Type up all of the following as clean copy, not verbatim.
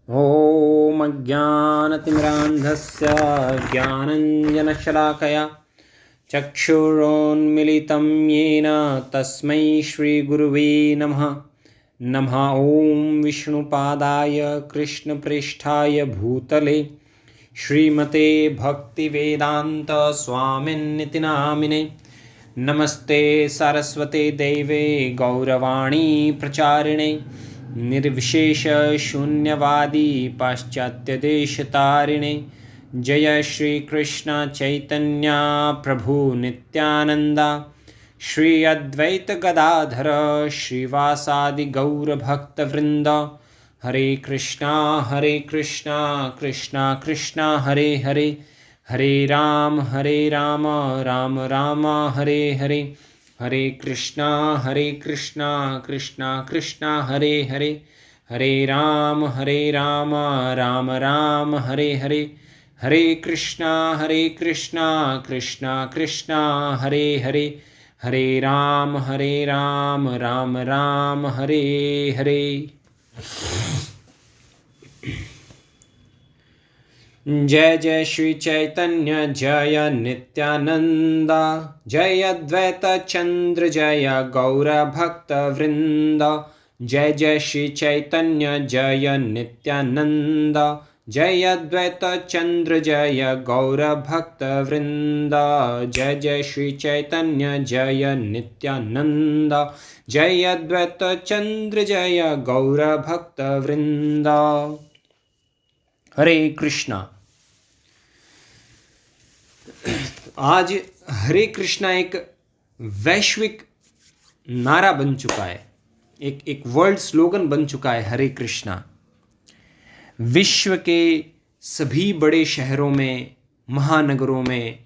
ॐ अज्ञानतिमिरान्धस्य ज्ञानञ्जनशलाकया चक्षुरोन्मिलितं येन तस्मै श्रीगुरुवे नमः। नमः ॐ विष्णुपादाय कृष्णप्रेष्ठाय भूतले श्रीमते भक्तिवेदान्त स्वामिन्निति नामिने। नमस्ते सारस्वते देवे गौरवाणी प्रचारिणे निर्विशेष शून्यवादी पाश्चात्यदेशतारिणे। जय श्री कृष्ण चैतन्य प्रभु नित्यानंदा श्री अद्वैत गदाधर श्रीवासादि गौर भक्त वृंद। हरे कृष्णा कृष्णा कृष्णा हरे हरे, हरे राम राम राम हरे हरे। हरे कृष्णा कृष्णा कृष्णा हरे हरे, हरे राम राम राम हरे हरे। हरे कृष्णा कृष्णा कृष्णा हरे हरे, हरे राम राम राम हरे हरे। जय जय श्री चैतन्य जय नित्यानंदा, जय अद्वैत चंद्र जय गौर भक्त वृंद। जय जय श्री चैतन्य जय नित्यानंदा, जय अद्वैत चंद्र जय गौर भक्त वृंद। जय जय श्री चैतन्य जय नित्यानंदा, जय अद्वैत चंद्र जय गौर भक्त वृंद। हरे कृष्णा। आज हरे कृष्णा एक वैश्विक नारा बन चुका है, एक वर्ल्ड स्लोगन बन चुका है। हरे कृष्णा विश्व के सभी बड़े शहरों में, महानगरों में,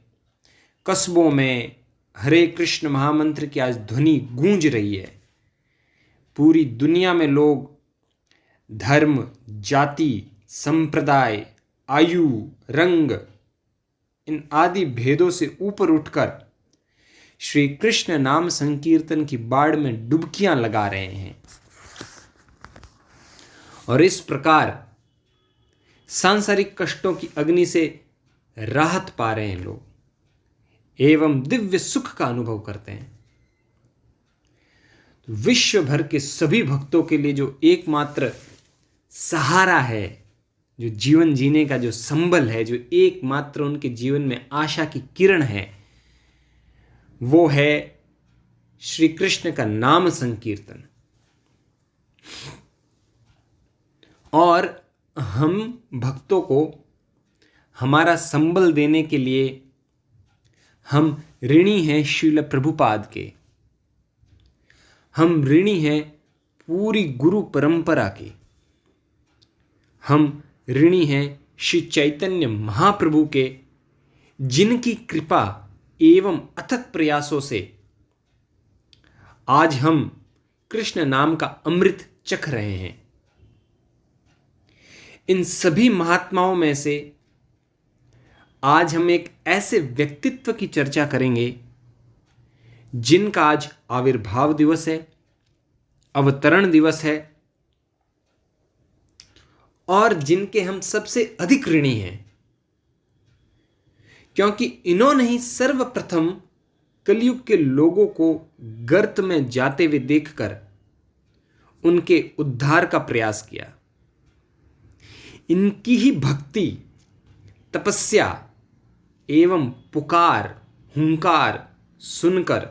कस्बों में हरे कृष्ण महामंत्र की आज ध्वनि गूंज रही है। पूरी दुनिया में लोग धर्म, जाति, संप्रदाय, आयु, रंग इन आदि भेदों से ऊपर उठकर श्री कृष्ण नाम संकीर्तन की बाढ़ में डुबकियां लगा रहे हैं और इस प्रकार सांसारिक कष्टों की अग्नि से राहत पा रहे हैं लोग एवं दिव्य सुख का अनुभव करते हैं। तो विश्व भर के सभी भक्तों के लिए जो एकमात्र सहारा है, जो जीवन जीने का जो संबल है, जो एकमात्र उनके जीवन में आशा की किरण है, वो है श्री कृष्ण का नाम संकीर्तन। और हम भक्तों को हमारा संबल देने के लिए हम ऋणी हैं श्रील प्रभुपाद के, हम ऋणी हैं पूरी गुरु परंपरा के, हम ऋणी हैं श्री चैतन्य महाप्रभु के, जिनकी कृपा एवं अथक प्रयासों से आज हम कृष्ण नाम का अमृत चख रहे हैं। इन सभी महात्माओं में से आज हम एक ऐसे व्यक्तित्व की चर्चा करेंगे जिनका आज आविर्भाव दिवस है, अवतरण दिवस है और जिनके हम सबसे अधिक ऋणी हैं, क्योंकि इन्होंने ही सर्वप्रथम कलयुग के लोगों को गर्त में जाते हुए देखकर उनके उद्धार का प्रयास किया। इनकी ही भक्ति, तपस्या एवं पुकार, हुंकार सुनकर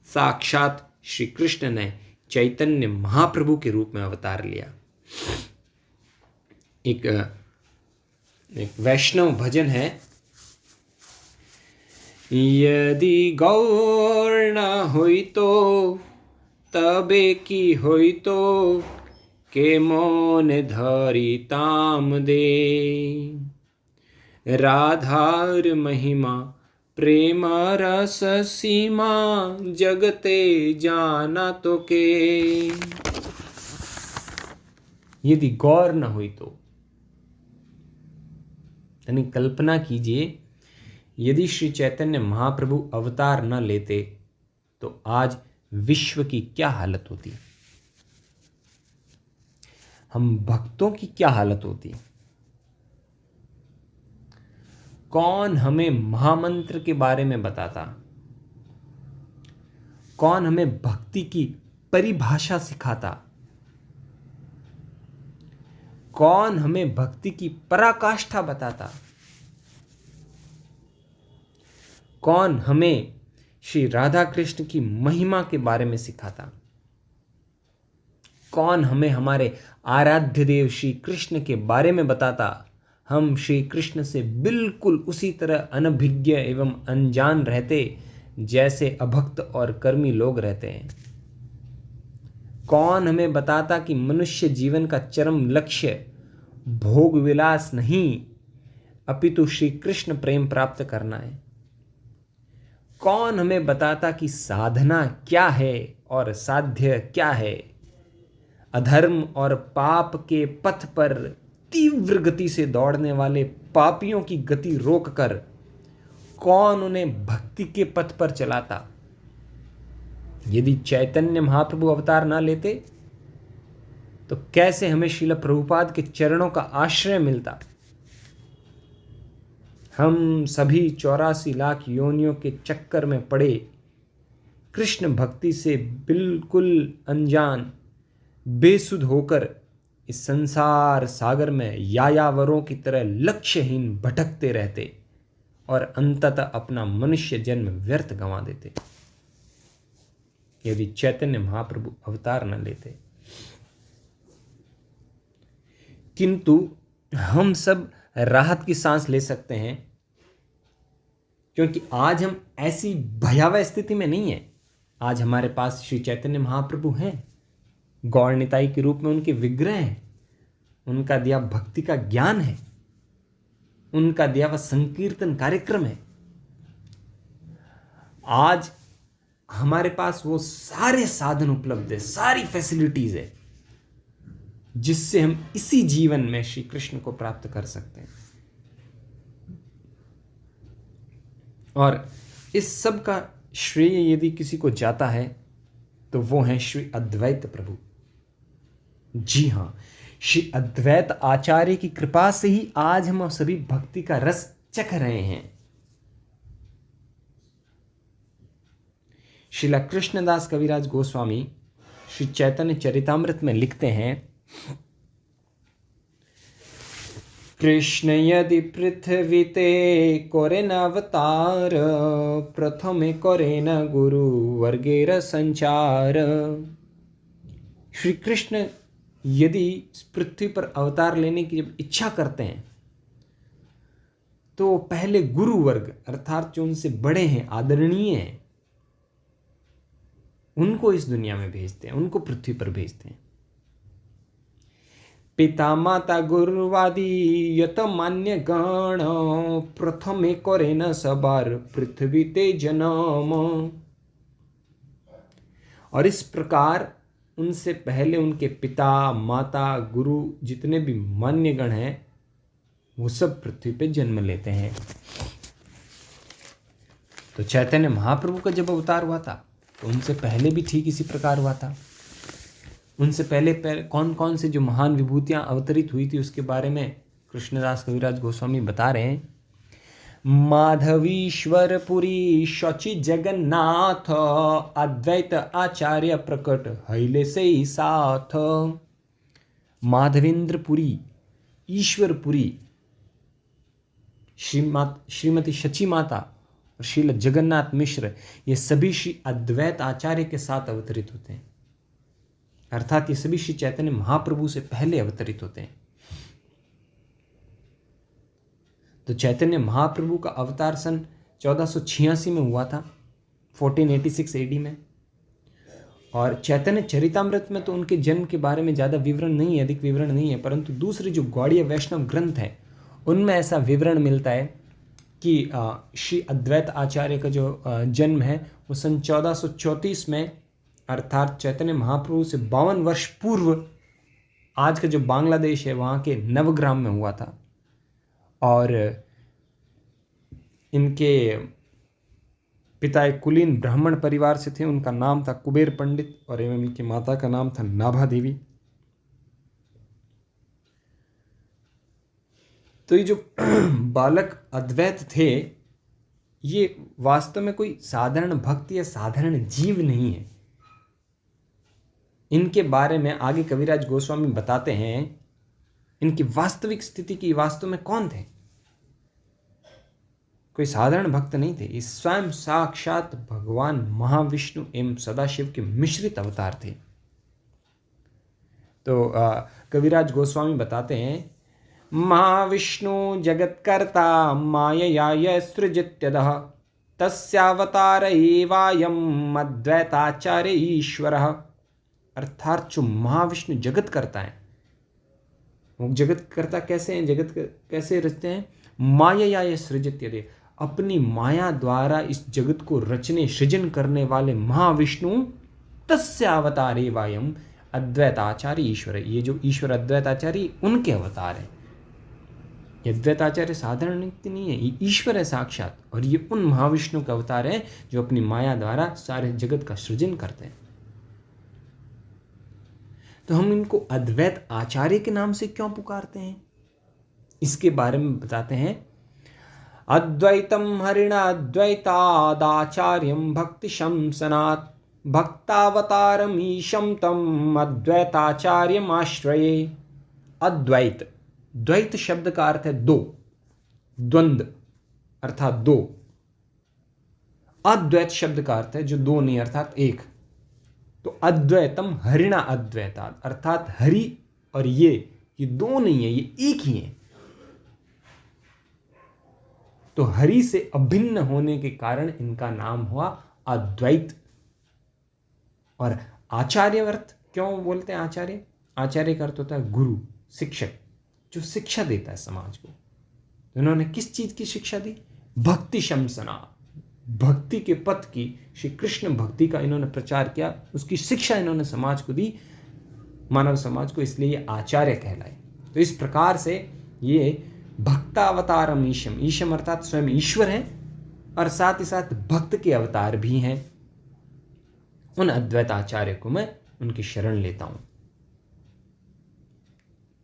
साक्षात श्री कृष्ण ने चैतन्य महाप्रभु के रूप में अवतार लिया। एक वैष्णव भजन है, यदि गौर न होई तो तबे की होई तो के मोन धरी ताम दे। राधार महिमा प्रेम रस सीमा जगते जाना तो के। यदि गौर न हुई तो, यानी कल्पना कीजिए यदि श्री चैतन्य महाप्रभु अवतार न लेते तो आज विश्व की क्या हालत होती। हम भक्तों की क्या हालत होती। कौन हमें महामंत्र के बारे में बताता, कौन हमें भक्ति की परिभाषा सिखाता, कौन हमें भक्ति की पराकाष्ठा बताता, कौन हमें श्री राधा कृष्ण की महिमा के बारे में सिखाता, कौन हमें हमारे आराध्य देव श्री कृष्ण के बारे में बताता। हम श्री कृष्ण से बिल्कुल उसी तरह अनभिज्ञ एवं अनजान रहते जैसे अभक्त और कर्मी लोग रहते हैं। कौन हमें बताता कि मनुष्य जीवन का चरम लक्ष्य भोग विलास नहीं अपितु श्री कृष्ण प्रेम प्राप्त करना है। कौन हमें बताता कि साधना क्या है और साध्य क्या है। अधर्म और पाप के पथ पर तीव्र गति से दौड़ने वाले पापियों की गति रोककर कौन उन्हें भक्ति के पथ पर चलाता। यदि चैतन्य महाप्रभु अवतार ना लेते तो कैसे हमें श्रील प्रभुपाद के चरणों का आश्रय मिलता। हम सभी 84 लाख योनियों के चक्कर में पड़े कृष्ण भक्ति से बिल्कुल अनजान बेसुध होकर इस संसार सागर में यायावरों की तरह लक्ष्यहीन भटकते रहते और अंततः अपना मनुष्य जन्म व्यर्थ गंवा देते यदि चैतन्य महाप्रभु अवतार न लेते। किंतु हम सब राहत की सांस ले सकते हैं क्योंकि आज हम ऐसी भयावह स्थिति में नहीं है। आज हमारे पास श्री चैतन्य महाप्रभु हैं, गौर निताई के रूप में उनके विग्रह हैं, उनका दिया भक्ति का ज्ञान है, उनका दिया हुआ संकीर्तन कार्यक्रम है। आज हमारे पास वो सारे साधन उपलब्ध है, सारी फैसिलिटीज है जिससे हम इसी जीवन में श्री कृष्ण को प्राप्त कर सकते हैं। और इस सब का श्रेय यदि किसी को जाता है तो वो है श्री अद्वैत प्रभु। जी हाँ, श्री अद्वैत आचार्य की कृपा से ही आज हम सभी भक्ति का रस चख रहे हैं। श्रीला कृष्णदास कविराज गोस्वामी श्री चैतन्य चरितामृत में लिखते हैं, कृष्ण यदि पृथ्वी ते कोरेन अवतार, प्रथमे कोरेन गुरु वर्गेर संचार। श्री कृष्ण यदि इस पृथ्वी पर अवतार लेने की जब इच्छा करते हैं तो पहले गुरु वर्ग अर्थात जो उनसे बड़े हैं, आदरणीय हैं, उनको इस दुनिया में भेजते हैं, उनको पृथ्वी पर भेजते हैं। पिता माता गुरुवादी यत मान्य गण, प्रथमे कोरेन सबार पृथ्वी ते जन्म। और इस प्रकार उनसे पहले उनके पिता माता गुरु जितने भी मान्यगण हैं वो सब पृथ्वी पे जन्म लेते हैं। तो चैतन्य महाप्रभु का जब अवतार हुआ था तो उनसे पहले भी ठीक इसी प्रकार हुआ था। उनसे पहले कौन कौन से जो महान विभूतियां अवतरित हुई थी उसके बारे में कृष्णदास कविराज गोस्वामी बता रहे हैं। माधवीश्वरपुरी शचि जगन्नाथ, अद्वैत आचार्य प्रकट हईले से ही साथ। माधवेंद्रपुरी, ईश्वरपुरी, श्रीमती शची माता और श्रील जगन्नाथ मिश्र, ये सभी श्री अद्वैत आचार्य के साथ अवतरित होते हैं, अर्थात ये सभी श्री चैतन्य महाप्रभु से पहले अवतरित होते हैं। तो चैतन्य महाप्रभु का अवतार सन 1486 में हुआ था, 1486 एडी में। और चैतन्य चरितामृत में तो उनके जन्म के बारे में ज़्यादा विवरण नहीं है, अधिक विवरण नहीं है, परंतु दूसरे जो गौड़ीय वैष्णव ग्रंथ हैं उनमें ऐसा विवरण मिलता है कि श्री अद्वैत आचार्य का जो जन्म है वो सन 1434 में, अर्थात चैतन्य महाप्रभु से 52 वर्ष पूर्व आज का जो बांग्लादेश है वहाँ के नवग्राम में हुआ था। और इनके पिता एक कुलीन ब्राह्मण परिवार से थे, उनका नाम था कुबेर पंडित और एवं इनकी माता का नाम था नाभा देवी। तो ये जो बालक अद्वैत थे, ये वास्तव में कोई साधारण भक्त या साधारण जीव नहीं है। इनके बारे में आगे कविराज गोस्वामी बताते हैं, इनकी वास्तविक स्थिति की वास्तव में कौन थे। कोई साधारण भक्त नहीं थे, ये स्वयं साक्षात भगवान महाविष्णु एवं सदाशिव के मिश्रित अवतार थे। तो कविराज गोस्वामी बताते हैं, महाविष्णु जगत्कर्ता मायया सृजित्यदः तस्यावतार एवायम् अद्वैताचार्य ईश्वरः। अर्थात जो महाविष्णु जगत करता है, वो जगत करता कैसे हैं, जगत कैसे रचते हैं, मायया सृजित्यदे, अपनी माया द्वारा इस जगत को रचने सृजन करने वाले महाविष्णु तस्यावतार एवायम् अद्वैताचार्य ईश्वर। ये जो ईश्वर अद्वैताचार्य उनके अवतार है। ये अद्वैताचार्य साधारण व्यक्ति नहीं है, ये ईश्वर है साक्षात, और ये उन महाविष्णु का अवतार है जो अपनी माया द्वारा सारे जगत का सृजन करते हैं। तो हम इनको अद्वैत आचार्य के नाम से क्यों पुकारते हैं, इसके बारे में बताते हैं। अद्वैतम हरिणा अद्वैतादाचार्यम भक्ति शंसनात् भक्तावतारम ईशम तम अद्वैताचार्यम आश्रये। अद्वैत, द्वैत शब्द का अर्थ है दो, द्वंद्व अर्थात दो। अद्वैत शब्द का अर्थ है जो दो नहीं अर्थात एक। तो अद्वैतम हरिणा अद्वैतात्, अर्थात हरि और ये दो नहीं है, ये एक ही है। तो हरि से अभिन्न होने के कारण इनका नाम हुआ अद्वैत। और आचार्य अर्थ क्यों बोलते हैं आचार्य? आचार्य का अर्थ होता है गुरु, शिक्षक, जो शिक्षा देता है समाज को। तो इन्होंने किस चीज की शिक्षा दी? भक्ति शमसना, भक्ति के पथ की, श्री कृष्ण भक्ति का इन्होंने प्रचार किया, उसकी शिक्षा इन्होंने समाज को दी, मानव समाज को, इसलिए ये आचार्य कहलाए। तो इस प्रकार से ये भक्तावतारम ईशम, ईशम अर्थात स्वयं ईश्वर है और साथ ही साथ भक्त के अवतार भी हैं। उन अद्वैत आचार्य को मैं उनकी शरण लेता हूं।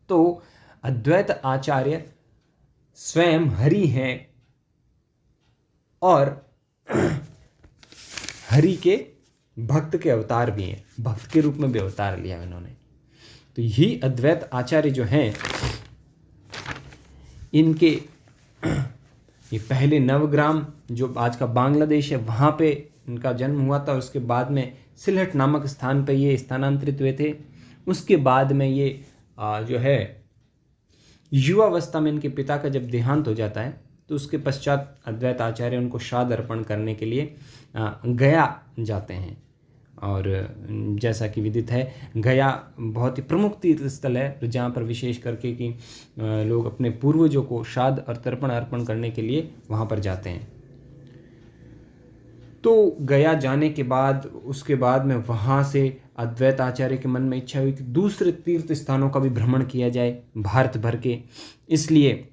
तो अद्वैत आचार्य स्वयं हरि हैं और हरि के भक्त के अवतार भी हैं, भक्त के रूप में भी अवतार लिया इन्होंने। तो यही अद्वैत आचार्य जो हैं, इनके ये पहले नवग्राम जो आज का बांग्लादेश है वहाँ पे इनका जन्म हुआ था। उसके बाद में सिलहट नामक स्थान पे ये स्थानांतरित हुए थे। उसके बाद में ये जो है युवावस्था में इनके पिता का जब देहांत हो जाता है तो उसके पश्चात अद्वैत आचार्य उनको श्राद्ध अर्पण करने के लिए गया जाते हैं। और जैसा कि विदित है, गया बहुत ही प्रमुख तीर्थ स्थल है जहाँ पर विशेष करके कि लोग अपने पूर्वजों को श्राद्ध और तर्पण अर्पण करने के लिए वहाँ पर जाते हैं। तो गया जाने के बाद उसके बाद में वहाँ से अद्वैत आचार्य के मन में इच्छा हुई कि दूसरे तीर्थ स्थानों का भी भ्रमण किया जाए भारत भर के। इसलिए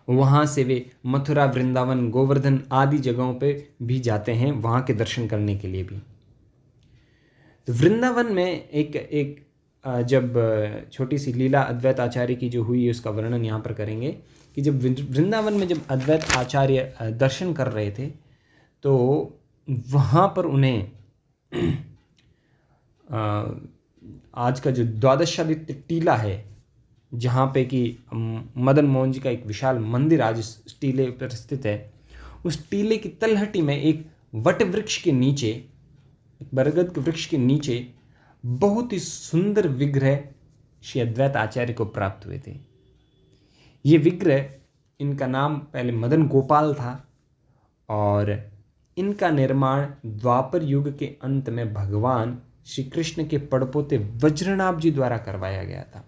वहाँ से वे मथुरा, वृंदावन, गोवर्धन आदि जगहों पे भी जाते हैं वहाँ के दर्शन करने के लिए भी। तो वृंदावन में एक जब छोटी सी लीला अद्वैत आचार्य की जो हुई उसका वर्णन यहाँ पर करेंगे कि जब वृंदावन में जब अद्वैत आचार्य दर्शन कर रहे थे तो वहाँ पर उन्हें आज का जो द्वादशादित्य टीला है जहाँ पे कि मदन मोहन जी का एक विशाल मंदिर आज इस टीले पर स्थित है, उस टीले की तलहटी में एक वट वृक्ष के नीचे, एक बरगद के वृक्ष के नीचे बहुत ही सुंदर विग्रह श्री अद्वैत आचार्य को प्राप्त हुए थे। ये विग्रह, इनका नाम पहले मदन गोपाल था और इनका निर्माण द्वापर युग के अंत में भगवान श्री कृष्ण के पड़पोते वज्रनाभ जी द्वारा करवाया गया था।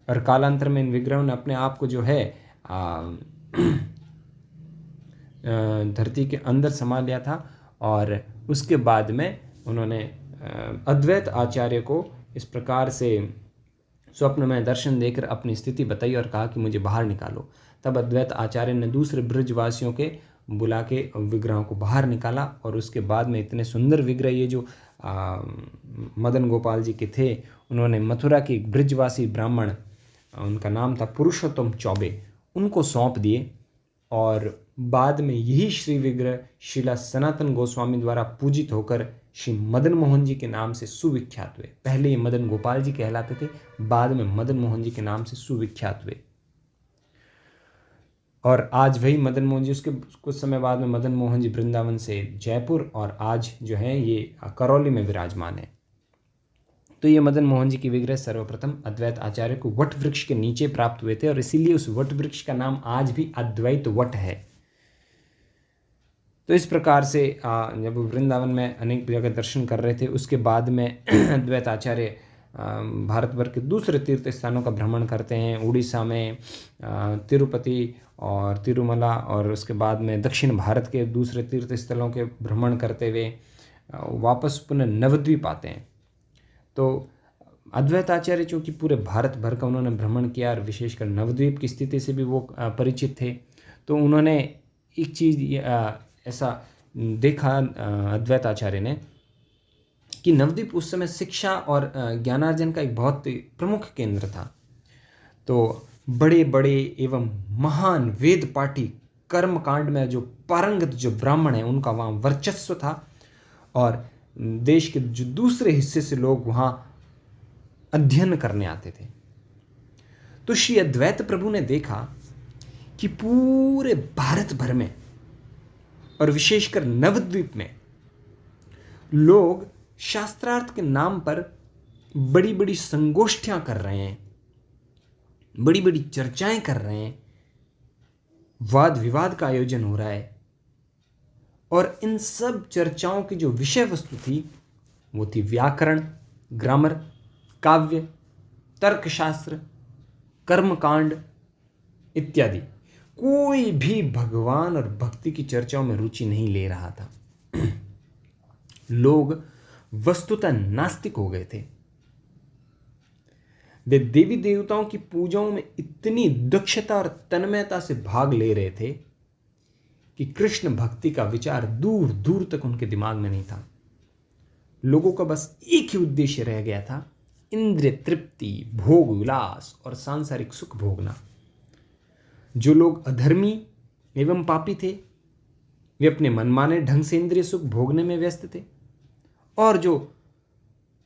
और कालांतर में इन विग्रहों ने अपने आप को जो है धरती के अंदर समा लिया था। और उसके बाद में उन्होंने अद्वैत आचार्य को इस प्रकार से स्वप्न में दर्शन देकर अपनी स्थिति बताई और कहा कि मुझे बाहर निकालो। तब अद्वैत आचार्य ने दूसरे ब्रजवासियों के बुला के विग्रहों को बाहर निकाला और उसके बाद में इतने सुंदर विग्रह ये जो मदन गोपाल जी के थे, उन्होंने मथुरा के ब्रजवासी ब्राह्मण उनका नाम था पुरुषोत्तम चौबे, उनको सौंप दिए। और बाद में यही श्री विग्रह श्रीला सनातन गोस्वामी द्वारा पूजित होकर श्री मदन मोहन जी के नाम से सुविख्यात हुए। पहले ये मदन गोपाल जी कहलाते थे, बाद में मदन मोहन जी के नाम से सुविख्यात हुए। और आज वही मदन मोहन जी, उसके कुछ समय बाद में मदन मोहन जी वृंदावन से जयपुर और आज जो है ये करौली में विराजमान है। तो ये मदन मोहन जी की विग्रह सर्वप्रथम अद्वैत आचार्य को वट वृक्ष के नीचे प्राप्त हुए थे और इसीलिए उस वट वृक्ष का नाम आज भी अद्वैत वट है। तो इस प्रकार से जब वृंदावन में अनेक जगह दर्शन कर रहे थे, उसके बाद में अद्वैत आचार्य भारत भर के दूसरे तीर्थ स्थानों का भ्रमण करते हैं। उड़ीसा में तिरुपति और तिरुमला, और उसके बाद में दक्षिण भारत के दूसरे तीर्थ स्थलों के भ्रमण करते हुए वापस पुनः नवद्वीप आते हैं। तो अद्वैत आचार्य चूँकि पूरे भारत भर का उन्होंने भ्रमण किया और विशेषकर नवद्वीप की स्थिति से भी वो परिचित थे, तो उन्होंने एक चीज़ ऐसा देखा अद्वैत आचार्य ने कि नवद्वीप उस समय शिक्षा और ज्ञानार्जन का एक बहुत प्रमुख केंद्र था। तो बड़े बड़े एवं महान वेद पाठी कर्मकांड में जो पारंगत जो ब्राह्मण हैं उनका वहाँ वर्चस्व था, और देश के जो दूसरे हिस्से से लोग वहाँ अध्ययन करने आते थे। तो श्री अद्वैत प्रभु ने देखा कि पूरे भारत भर में और विशेषकर नवद्वीप में लोग शास्त्रार्थ के नाम पर बड़ी बड़ी संगोष्ठियां कर रहे हैं, बड़ी बड़ी चर्चाएं कर रहे हैं, वाद विवाद का आयोजन हो रहा है, और इन सब चर्चाओं की जो विषय वस्तु थी वो थी व्याकरण, ग्रामर, काव्य, तर्कशास्त्र, कर्मकांड इत्यादि। कोई भी भगवान और भक्ति की चर्चाओं में रुचि नहीं ले रहा था। लोग वस्तुतः नास्तिक हो गए थे। वे देवी देवताओं की पूजाओं में इतनी दक्षता और तन्मयता से भाग ले रहे थे कि कृष्ण भक्ति का विचार दूर दूर तक उनके दिमाग में नहीं था। लोगों का बस एक ही उद्देश्य रह गया था, इंद्रिय तृप्ति, भोग विलास और सांसारिक सुख भोगना। जो लोग अधर्मी एवं पापी थे वे अपने मनमाने ढंग से इंद्रिय सुख भोगने में व्यस्त थे, और जो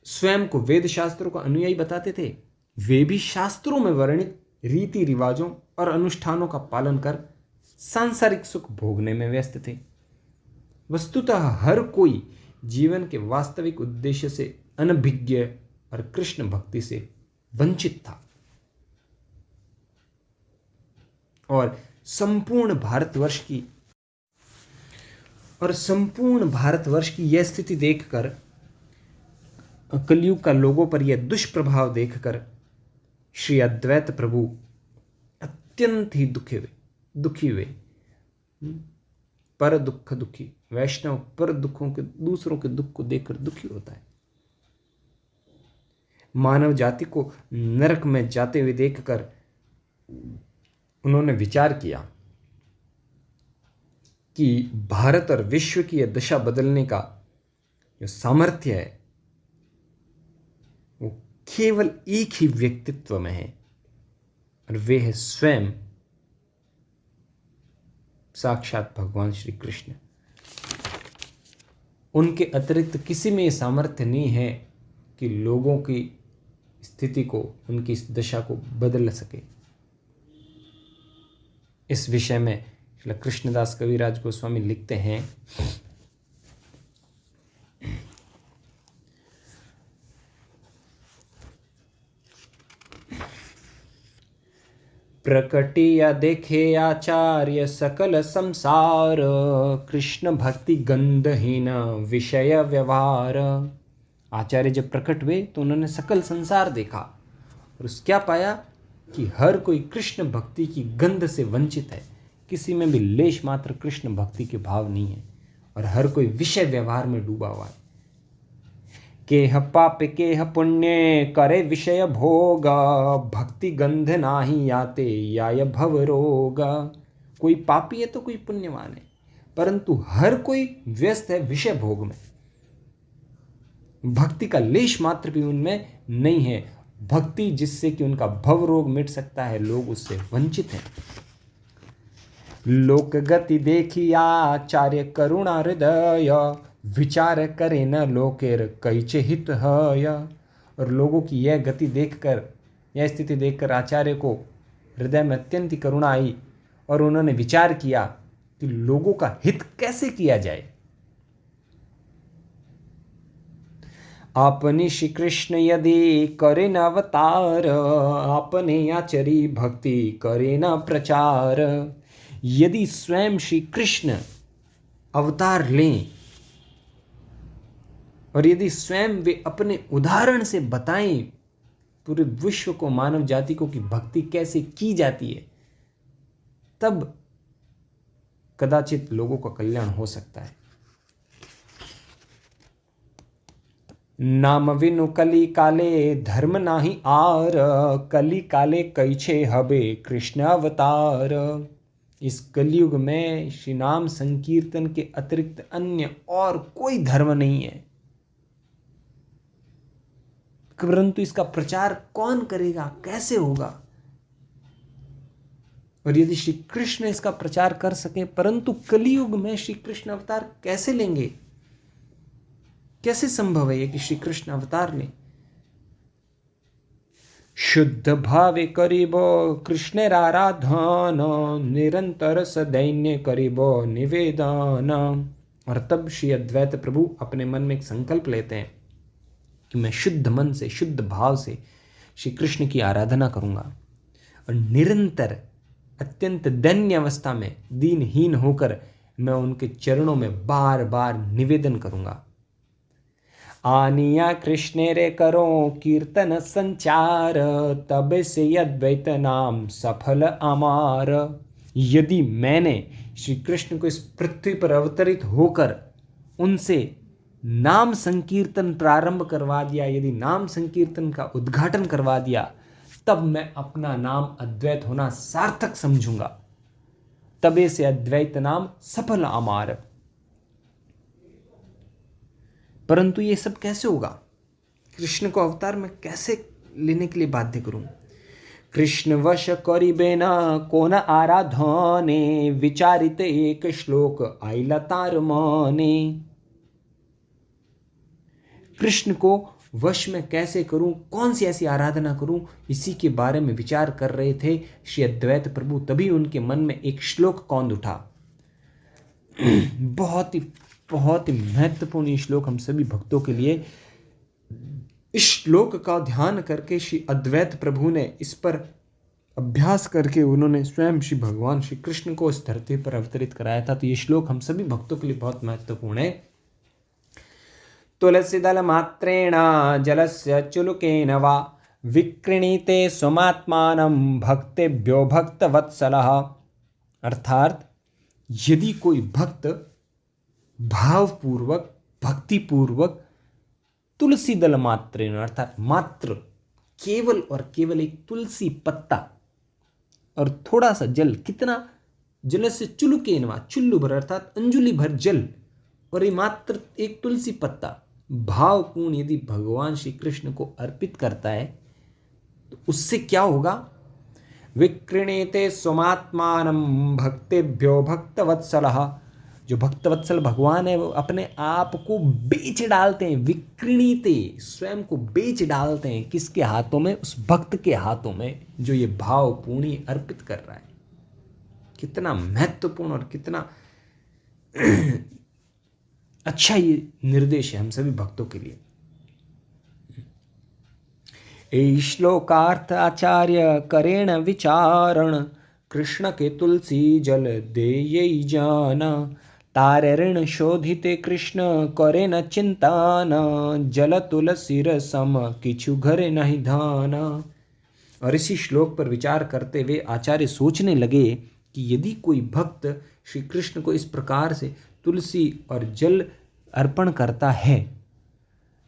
स्वयं को वेद शास्त्रों का अनुयायी बताते थे वे भी शास्त्रों में वर्णित रीति रिवाजों और अनुष्ठानों का पालन कर सांसारिक सुख भोगने में व्यस्त थे। वस्तुतः हर कोई जीवन के वास्तविक उद्देश्य से अनभिज्ञ और कृष्ण भक्ति से वंचित था। और संपूर्ण भारतवर्ष की यह स्थिति देखकर, कलयुग का लोगों पर यह दुष्प्रभाव देखकर श्री अद्वैत प्रभु अत्यंत ही दुखी हुए। पर दुख दुखी, वैष्णव पर दुखों के, दूसरों के दुख को देखकर दुखी होता है। मानव जाति को नरक में जाते हुए देखकर उन्होंने विचार किया कि भारत और विश्व की यह दशा बदलने का जो सामर्थ्य है वो केवल एक ही व्यक्तित्व में है, और वे है स्वयं साक्षात भगवान श्री कृष्ण। उनके अतिरिक्त किसी में सामर्थ्य नहीं है कि लोगों की स्थिति को, उनकी इस दशा को बदल सके। इस विषय में श्री कृष्णदास कविराज गोस्वामी लिखते हैं, प्रकटिया देखे आचार्य सकल संसार, कृष्ण भक्ति गंधहीन विषय व्यवहार। आचार्य जब प्रकट हुए तो उन्होंने सकल संसार देखा और उस क्या पाया कि हर कोई कृष्ण भक्ति की गंध से वंचित है, किसी में भी लेश मात्र कृष्ण भक्ति के भाव नहीं है, और हर कोई विषय व्यवहार में डूबा हुआ है। केह पाप केह पुण्य करे विषय भोग, भक्ति गंध नाही याते याय भव रोग। कोई पापी है तो कोई पुण्यवान है, परंतु हर कोई व्यस्त है विषय भोग में, भक्ति का लेश मात्र भी उनमें नहीं है, भक्ति जिससे कि उनका भव रोग मिट सकता है, लोग उससे वंचित हैं। लोक गति देखी आचार्य करुणा हृदय, विचार करे न लोकेर कैचे हित हय। और लोगों की यह गति देखकर, यह स्थिति देखकर आचार्य को हृदय में अत्यंत करुणा आई और उन्होंने विचार किया कि लोगों का हित कैसे किया जाए। अपनी श्री कृष्ण यदि करे न अवतार, अपने आचरी भक्ति करे न प्रचार। यदि स्वयं श्री कृष्ण अवतार लें और यदि स्वयं वे अपने उदाहरण से बताएं पूरे विश्व को, मानव जाति को, कि भक्ति कैसे की जाती है, तब कदाचित लोगों का कल्याण हो सकता है। नाम विनु कली काले धर्म नाही आर, कली काले कैछे हबे कृष्ण अवतार। इस कलयुग में श्री नाम संकीर्तन के अतिरिक्त अन्य और कोई धर्म नहीं है, परंतु इसका प्रचार कौन करेगा, कैसे होगा? और यदि श्री कृष्ण इसका प्रचार कर सके, परंतु कलयुग में श्री कृष्ण अवतार कैसे लेंगे? कैसे संभव है ये कि श्री कृष्ण अवतार लें? शुद्ध भावे करीबो कृष्णेर आराधन, निरंतर सदैन्य करीबो निवेदन। और तब श्री अद्वैत प्रभु अपने मन में एक संकल्प लेते हैं कि मैं शुद्ध मन से, शुद्ध भाव से श्री कृष्ण की आराधना करूंगा और निरंतर अत्यंत दैन्य अवस्था में दीनहीन होकर मैं उनके चरणों में बार बार निवेदन करूंगा। आनिया कृष्ण रे करो कीर्तन संचार, तब से अद्वैत नाम सफल अमार। यदि मैंने श्री कृष्ण को इस पृथ्वी पर अवतरित होकर उनसे नाम संकीर्तन प्रारंभ करवा दिया, यदि नाम संकीर्तन का उद्घाटन करवा दिया, तब मैं अपना नाम अद्वैत होना सार्थक समझूंगा। तबे से अद्वैत नाम सफल अमार। परंतु ये सब कैसे होगा? कृष्ण को अवतार में कैसे लेने के लिए बाध्य करूं? कृष्ण वश करिबे न कोन आराधने, विचारित एक श्लोक आइला तार मने। कृष्ण को वश में कैसे करूं, कौन सी ऐसी आराधना करूं, इसी के बारे में विचार कर रहे थे श्री अद्वैत प्रभु। तभी उनके मन में एक श्लोक कौंध उठा। बहुत ही महत्वपूर्ण श्लोक हम सभी भक्तों के लिए। इस श्लोक का ध्यान करके श्री अद्वैत प्रभु ने इस पर अभ्यास करके उन्होंने स्वयं श्री भगवान श्री कृष्ण को इस धरती पर अवतरित कराया था। तो ये श्लोक हम सभी भक्तों के लिए बहुत महत्वपूर्ण है। तुलसी दल मात्रेण जलस्य चुलुकेन वा, विक्रीणीते स्वमात्मानं भक्तेभ्यो भक्तवत्सलः। अर्थात यदि कोई भक्त भावपूर्वक, भक्तिपूर्वक तुलसी दल मात्रेण, अर्थात मात्र केवल और केवल एक तुलसी पत्ता और थोड़ा सा जल, कितना? जल से चुलुकेन वा, चुल्लू भर अर्थात अंजुलि भर जल, और ये मात्र एक तुलसी पत्ता भावपूर्ण यदि भगवान श्री कृष्ण को अर्पित करता है, तो उससे क्या होगा? विक्रीणीते स्वमात्मानं भक्तेभ्यो भक्तवत्सलः। जो भक्तवत्सल भगवान है वो अपने आप को बेच डालते हैं। विक्रीणीते, स्वयं को बेच डालते हैं। किसके हाथों में? उस भक्त के हाथों में जो ये भावपूर्ण अर्पित कर रहा है। कितना महत्वपूर्ण और कितना अच्छा ये निर्देश है हम सभी भक्तों के लिए। ए श्लोकार्थ आचार्य करेण विचारण, कृष्ण के तुलसी जल देय जाना। तारे ऋण शोधिते कृष्ण करे न चिंतान, जल तुलसी रसम किछु घरे नहीं धाना। और इसी श्लोक पर विचार करते हुए आचार्य सोचने लगे कि यदि कोई भक्त श्री कृष्ण को इस प्रकार से तुलसी और जल अर्पण करता है,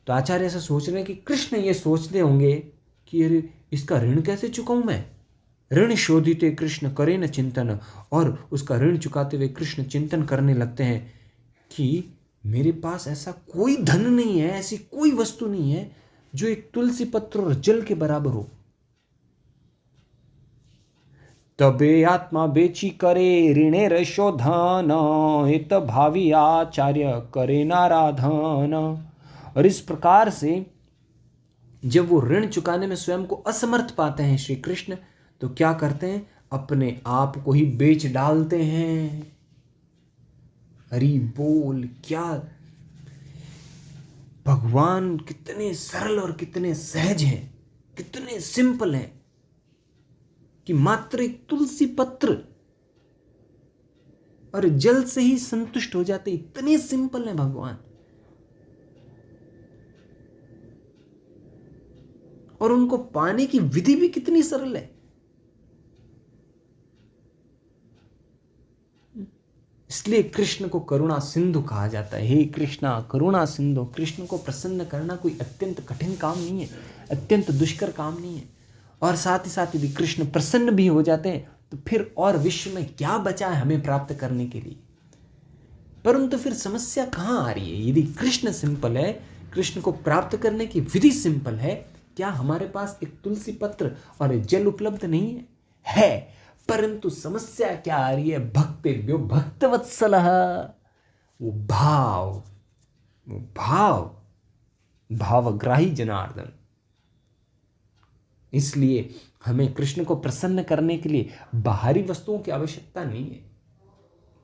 तो आचार्य ऐसा सोच रहे हैं कि कृष्ण ये सोचते होंगे कि अरे इसका ऋण कैसे चुकाऊं मैं? ऋण शोधिते कृष्ण करे न चिंतन, और उसका ऋण चुकाते हुए कृष्ण चिंतन करने लगते हैं कि मेरे पास ऐसा कोई धन नहीं है, ऐसी कोई वस्तु नहीं है जो एक तुलसी पत्र और जल के बराबर हो। तबे आत्मा बेची करे ऋणे शोधन, हित भावी आचार्य करे नाराधन। और इस प्रकार से जब वो ऋण चुकाने में स्वयं को असमर्थ पाते हैं श्री कृष्ण, तो क्या करते हैं, अपने आप को ही बेच डालते हैं। हरि बोल। क्या भगवान कितने सरल और कितने सहज हैं, कितने सिंपल हैं कि मात्र एक तुलसी पत्र और जल से ही संतुष्ट हो जाते। इतने सिंपल हैं भगवान। और उनको पाने की विधि भी कितनी सरल है। इसलिए कृष्ण को करुणा सिंधु कहा जाता है। हे कृष्णा करुणा सिंधु। कृष्ण को प्रसन्न करना कोई अत्यंत कठिन काम नहीं है, अत्यंत दुष्कर काम नहीं है। और साथ ही साथ यदि कृष्ण प्रसन्न भी हो जाते हैं तो फिर और विश्व में क्या बचा है हमें प्राप्त करने के लिए। परंतु फिर समस्या कहाँ आ रही है। यदि कृष्ण सिंपल है, कृष्ण को प्राप्त करने की विधि सिंपल है, क्या हमारे पास एक तुलसी पत्र और जल उपलब्ध नहीं है? परंतु समस्या क्या आ रही है, भक्तेभ्यो भक्तवत्सलः। वो भावग्राही जनार्दन। इसलिए हमें कृष्ण को प्रसन्न करने के लिए बाहरी वस्तुओं की आवश्यकता नहीं है।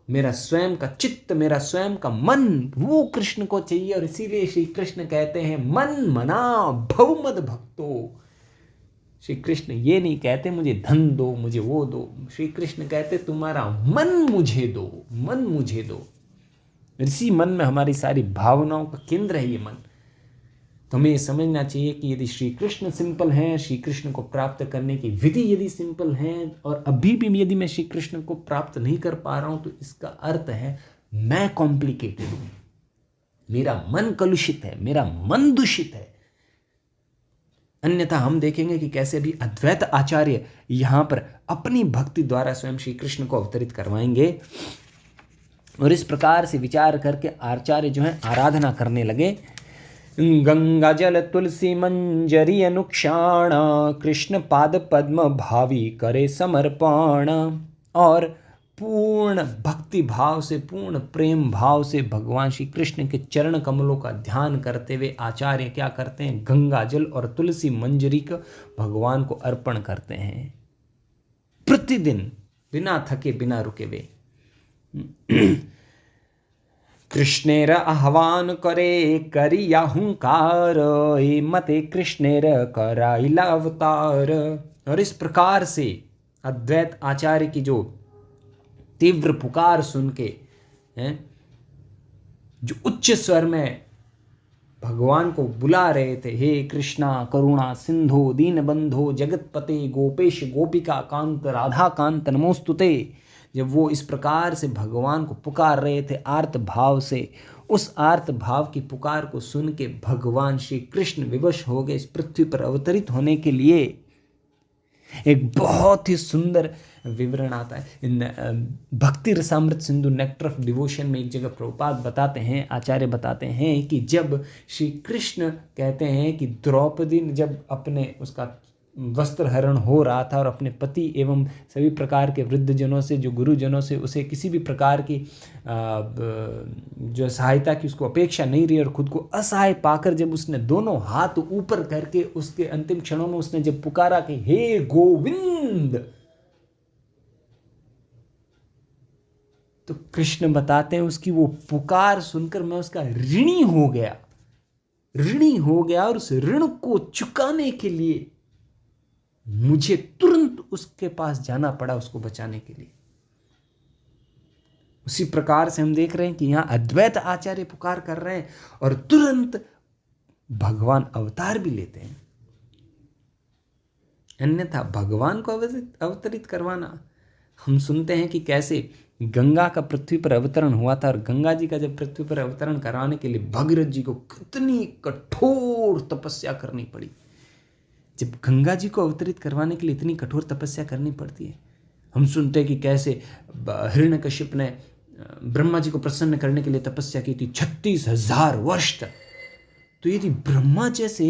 मेरा स्वयं का चित्त, मेरा स्वयं का मन, वो कृष्ण को चाहिए। और इसीलिए श्री कृष्ण कहते हैं मन मना भव मद भक्तो। श्री कृष्ण ये नहीं कहते मुझे धन दो, मुझे वो दो। श्री कृष्ण कहते तुम्हारा मन मुझे दो, मन मुझे दो। इसी मन में हमारी सारी भावनाओं का केंद्र है ये मन। तो हमें ये समझना चाहिए कि यदि श्री कृष्ण सिंपल हैं, श्री कृष्ण को प्राप्त करने की विधि यदि सिंपल है, और अभी भी यदि मैं श्री कृष्ण को प्राप्त नहीं कर पा रहा हूं, तो इसका अर्थ है मैं कॉम्प्लिकेटेड हूं, मेरा मन कलुषित है, मेरा मन दूषित है। अन्यथा हम देखेंगे कि कैसे भी अद्वैत आचार्य यहां पर अपनी भक्ति द्वारा स्वयं श्री कृष्ण को अवतरित करवाएंगे। और इस प्रकार से विचार करके आचार्य जो है आराधना करने लगे। गंगा जल तुलसी मंजरी अनुक्षाण, कृष्ण पाद पद्म भावी करे समर्पण। और पूर्ण भक्ति भाव से, पूर्ण प्रेम भाव से भगवान श्री कृष्ण के चरण कमलों का ध्यान करते हुए आचार्य क्या करते हैं, गंगा जल और तुलसी मंजरी को भगवान को अर्पण करते हैं प्रतिदिन, बिना थके बिना रुके हुए। कृष्णेर आह्वान करे करिया हुंकार, मते कृष्णेर कराइला अवतार। और इस प्रकार से अद्वैत आचार्य की जो तीव्र पुकार सुन के जो उच्च स्वर में भगवान को बुला रहे थे, हे कृष्णा करुणा सिंधु दीन बंधो जगतपते गोपेश गोपिका कांत राधा कांत नमोस्तुते। जब वो इस प्रकार से भगवान को पुकार रहे थे आर्त भाव से, उस आर्त भाव की पुकार को सुन के भगवान श्री कृष्ण विवश हो गए इस पृथ्वी पर अवतरित होने के लिए। एक बहुत ही सुंदर विवरण आता है इन भक्ति Rasamrita Sindhu nectar of devotion में। एक जगह प्रभुपाद बताते हैं, आचार्य बताते हैं कि जब श्री कृष्ण कहते हैं कि द्रौपदी ने जब अपने उसका वस्त्र हरण हो रहा था और अपने पति एवं सभी प्रकार के वृद्धजनों से, जो गुरुजनों से उसे किसी भी प्रकार की जो सहायता की उसको अपेक्षा नहीं रही, और खुद को असहाय पाकर जब उसने दोनों हाथ ऊपर करके उसके अंतिम क्षणों में उसने जब पुकारा कि हे गोविंद, तो कृष्ण बताते हैं उसकी वो पुकार सुनकर मैं उसका ऋणी हो गया, ऋणी हो गया। और उस ऋण को चुकाने के लिए मुझे तुरंत उसके पास जाना पड़ा उसको बचाने के लिए। उसी प्रकार से हम देख रहे हैं कि यहां अद्वैत आचार्य पुकार कर रहे हैं और तुरंत भगवान अवतार भी लेते हैं। अन्यथा भगवान को अवतरित करवाना, हम सुनते हैं कि कैसे गंगा का पृथ्वी पर अवतरण हुआ था, और गंगा जी का जब पृथ्वी पर अवतरण कराने के लिए भगीरथ जी को कितनी कठोर तपस्या करनी पड़ी। जब गंगा जी को अवतरित करवाने के लिए इतनी कठोर तपस्या करनी पड़ती है, हम सुनते हैं कि कैसे हिरण्यकश्यप ने ब्रह्मा जी को प्रसन्न करने के लिए तपस्या की थी 36,000 वर्ष तक। तो यदि ब्रह्मा जैसे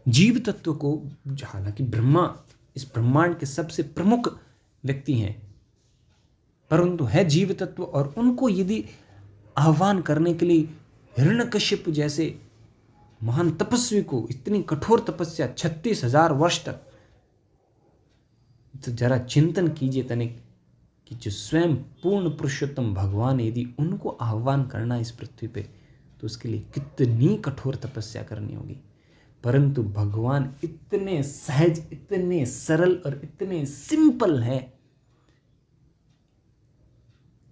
जीव तत्व को, हालांकि ब्रह्मा इस ब्रह्मांड के सबसे प्रमुख व्यक्ति हैं, परंतु है जीव तत्व, और उनको यदि आह्वान करने के लिए हिरण्यकश्यप जैसे महान तपस्वी को इतनी कठोर तपस्या 36,000 वर्ष तक, तो जरा चिंतन कीजिए तनिक कि जो स्वयं पूर्ण पुरुषोत्तम भगवान, यदि उनको आह्वान करना इस पृथ्वी पे, तो उसके लिए कितनी कठोर तपस्या करनी होगी। परंतु भगवान इतने सहज, इतने सरल और इतने सिंपल है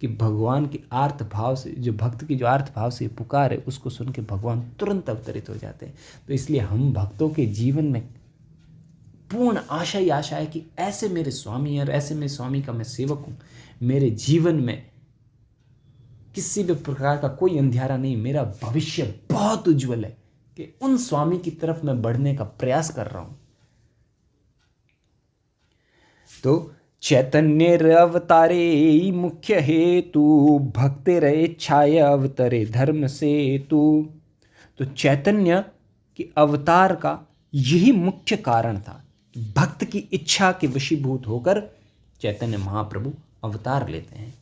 कि भगवान की आर्त भाव से, जो भक्त की जो आर्त भाव से पुकार है, उसको सुन के भगवान तुरंत अवतरित हो जाते हैं। तो इसलिए हम भक्तों के जीवन में पूर्ण आशा ही आशा है कि ऐसे मेरे स्वामी और ऐसे मेरे स्वामी का मैं सेवक हूँ, मेरे जीवन में किसी भी प्रकार का कोई अंधियारा नहीं, मेरा भविष्य बहुत उज्जवल है कि उन स्वामी की तरफ मैं बढ़ने का प्रयास कर रहा हूं। तो चैतन्य अवतारे मुख्य हेतु, भक्ति रहे छाय अवतरे धर्म सेतु। तो चैतन्य के अवतार का यही मुख्य कारण था, भक्त की इच्छा के वशीभूत होकर चैतन्य महाप्रभु अवतार लेते हैं।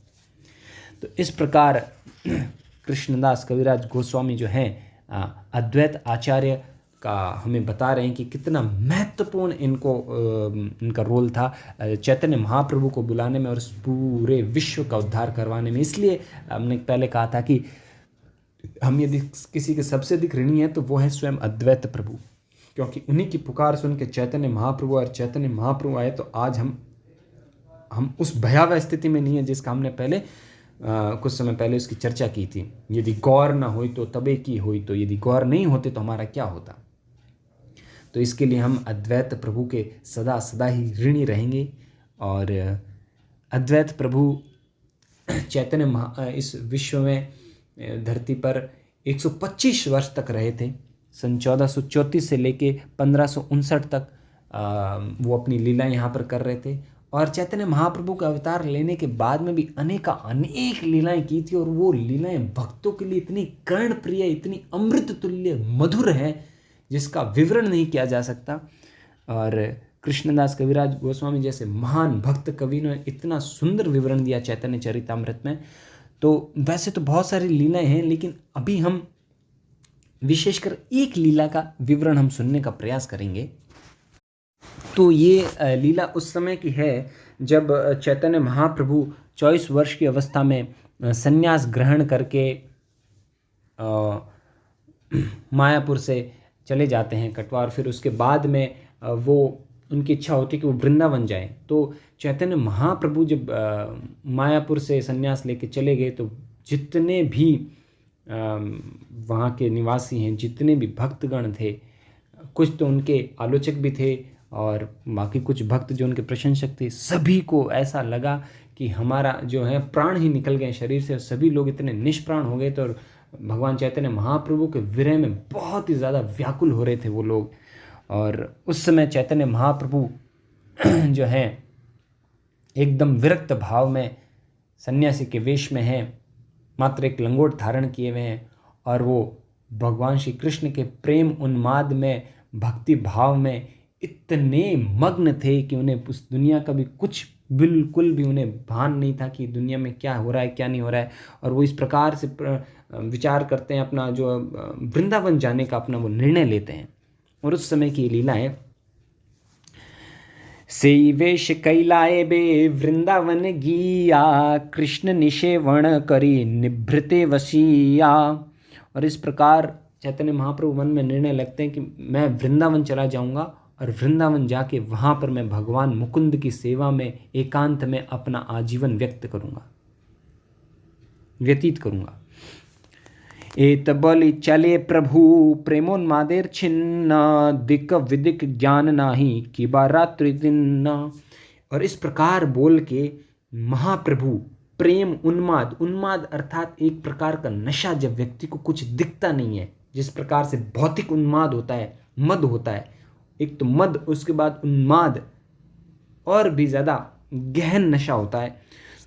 तो इस प्रकार कृष्णदास कविराज गोस्वामी जो हैं अद्वैत आचार्य का हमें बता रहे हैं कि कितना महत्वपूर्ण इनका रोल था चैतन्य महाप्रभु को बुलाने में और इस पूरे विश्व का उद्धार करवाने में। इसलिए हमने पहले कहा था कि हम यदि किसी के सबसे अधिक ऋणी हैं तो वो है स्वयं अद्वैत प्रभु, क्योंकि उन्हीं की पुकार सुन के चैतन्य महाप्रभु और चैतन्य महाप्रभु आए। तो आज हम उस भयावह स्थिति में नहीं है जिसका हमने पहले कुछ समय पहले उसकी चर्चा की थी। यदि गौर न हुई तो तबे की हुई, तो यदि गौर नहीं होते तो हमारा क्या होता। तो इसके लिए हम अद्वैत प्रभु के सदा सदा ही ऋणी रहेंगे। और अद्वैत प्रभु चैतन्य इस विश्व में धरती पर 125 वर्ष तक रहे थे। सन 1434 से लेके 1559 तक वो अपनी लीला यहाँ पर कर रहे थे। और चैतन्य महाप्रभु का अवतार लेने के बाद में भी अनेक लीलाएं की थी, और वो लीलाएं भक्तों के लिए इतनी कर्णप्रिय, इतनी अमृत तुल्य मधुर है जिसका विवरण नहीं किया जा सकता। और कृष्णदास कविराज गोस्वामी जैसे महान भक्त कवि ने इतना सुंदर विवरण दिया चैतन्य चरितामृत में। तो वैसे तो बहुत सारी लीलाएं हैं, लेकिन अभी हम विशेषकर एक लीला का विवरण हम सुनने का प्रयास करेंगे। तो ये लीला उस समय की है जब चैतन्य महाप्रभु 24 वर्ष की अवस्था में संन्यास ग्रहण करके मायापुर से चले जाते हैं कटवा, और फिर उसके बाद में वो उनकी इच्छा होती है कि वो वृंदावन जाएं। तो चैतन्य महाप्रभु जब मायापुर से संन्यास लेके चले गए, तो जितने भी वहाँ के निवासी हैं, जितने भी भक्तगण थे, कुछ तो उनके आलोचक भी थे और बाकी कुछ भक्त जो उनके प्रशंसक थे, सभी को ऐसा लगा कि हमारा जो है प्राण ही निकल गए शरीर से, और सभी लोग इतने निष्प्राण हो गए थे। और भगवान चैतन्य महाप्रभु के विरह में बहुत ही ज़्यादा व्याकुल हो रहे थे वो लोग। और उस समय चैतन्य महाप्रभु जो है एकदम विरक्त भाव में सन्यासी के वेश में हैं, मात्र एक लंगोट धारण किए हुए हैं, और वो भगवान श्री कृष्ण के प्रेम उन्माद में, भक्ति भाव में इतने मग्न थे कि उन्हें उस दुनिया का भी कुछ बिल्कुल भी उन्हें भान नहीं था कि दुनिया में क्या हो रहा है क्या नहीं हो रहा है। और वो इस प्रकार से विचार करते हैं, अपना जो वृंदावन जाने का अपना वो निर्णय लेते हैं। और उस समय की लीला है, सेई वेश कैलाए बे वृंदावन गिया, कृष्ण निषेवण करी निभृते वसिया। और इस प्रकार चैतन्य महाप्रभु मन में निर्णय लगते हैं कि मैं वृंदावन चला जाऊंगा, और वृंदावन जाके वहाँ पर मैं भगवान मुकुंद की सेवा में एकांत में अपना आजीवन व्यतीत करूँगा। एत बलि चले प्रभु प्रेमोन्मादेर छिन्न, दिक विदिक ज्ञान नाही कि रात्रि दिन। और इस प्रकार बोल के महाप्रभु प्रेम उन्माद अर्थात एक प्रकार का नशा, जब व्यक्ति को कुछ दिखता नहीं है, जिस प्रकार से भौतिक उन्माद होता है, मद होता है, एक तो मद, उसके बाद उन्माद और भी ज़्यादा गहन नशा होता है।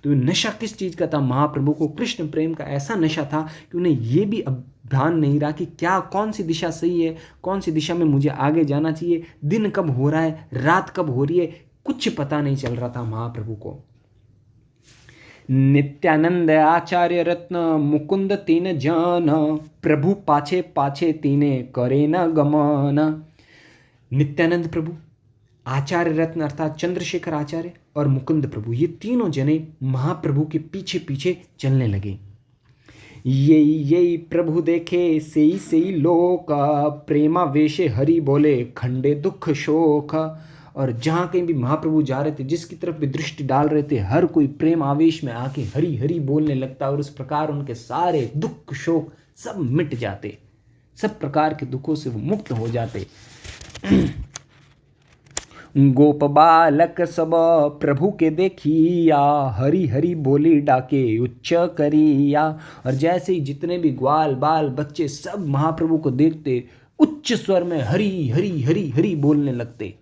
तो नशा किस चीज़ का था? महाप्रभु को कृष्ण प्रेम का ऐसा नशा था कि उन्हें ये भी अब ध्यान नहीं रहा कि क्या कौन सी दिशा सही है, कौन सी दिशा में मुझे आगे जाना चाहिए, दिन कब हो रहा है, रात कब हो रही है, कुछ पता नहीं चल रहा था महाप्रभु को। नित्यानंद आचार्य रत्न मुकुंद तीन जन, प्रभु पाछे पाछे तीने करे न गमन। नित्यानंद प्रभु, आचार्य रत्न अर्थात चंद्रशेखर आचार्य और मुकुंद प्रभु, ये तीनों जने महाप्रभु के पीछे पीछे चलने लगे। यही यही प्रभु देखे सेई सेई लोक, प्रेमा वेशे हरि बोले खंडे दुख शोक। और जहाँ कहीं भी महाप्रभु जा रहे थे, जिसकी तरफ भी दृष्टि डाल रहे थे, हर कोई प्रेम आवेश में आके हरि हरि बोलने लगता और उस प्रकार उनके सारे दुख शोक सब मिट जाते, सब प्रकार के दुखों से वो मुक्त हो जाते। गोप बालक सब प्रभु के देखिया, हरि हरि बोली डाके उच्च करिया। और जैसे ही जितने भी ग्वाल बाल बच्चे सब महाप्रभु को देखते, उच्च स्वर में हरि हरि हरि हरि बोलने लगते।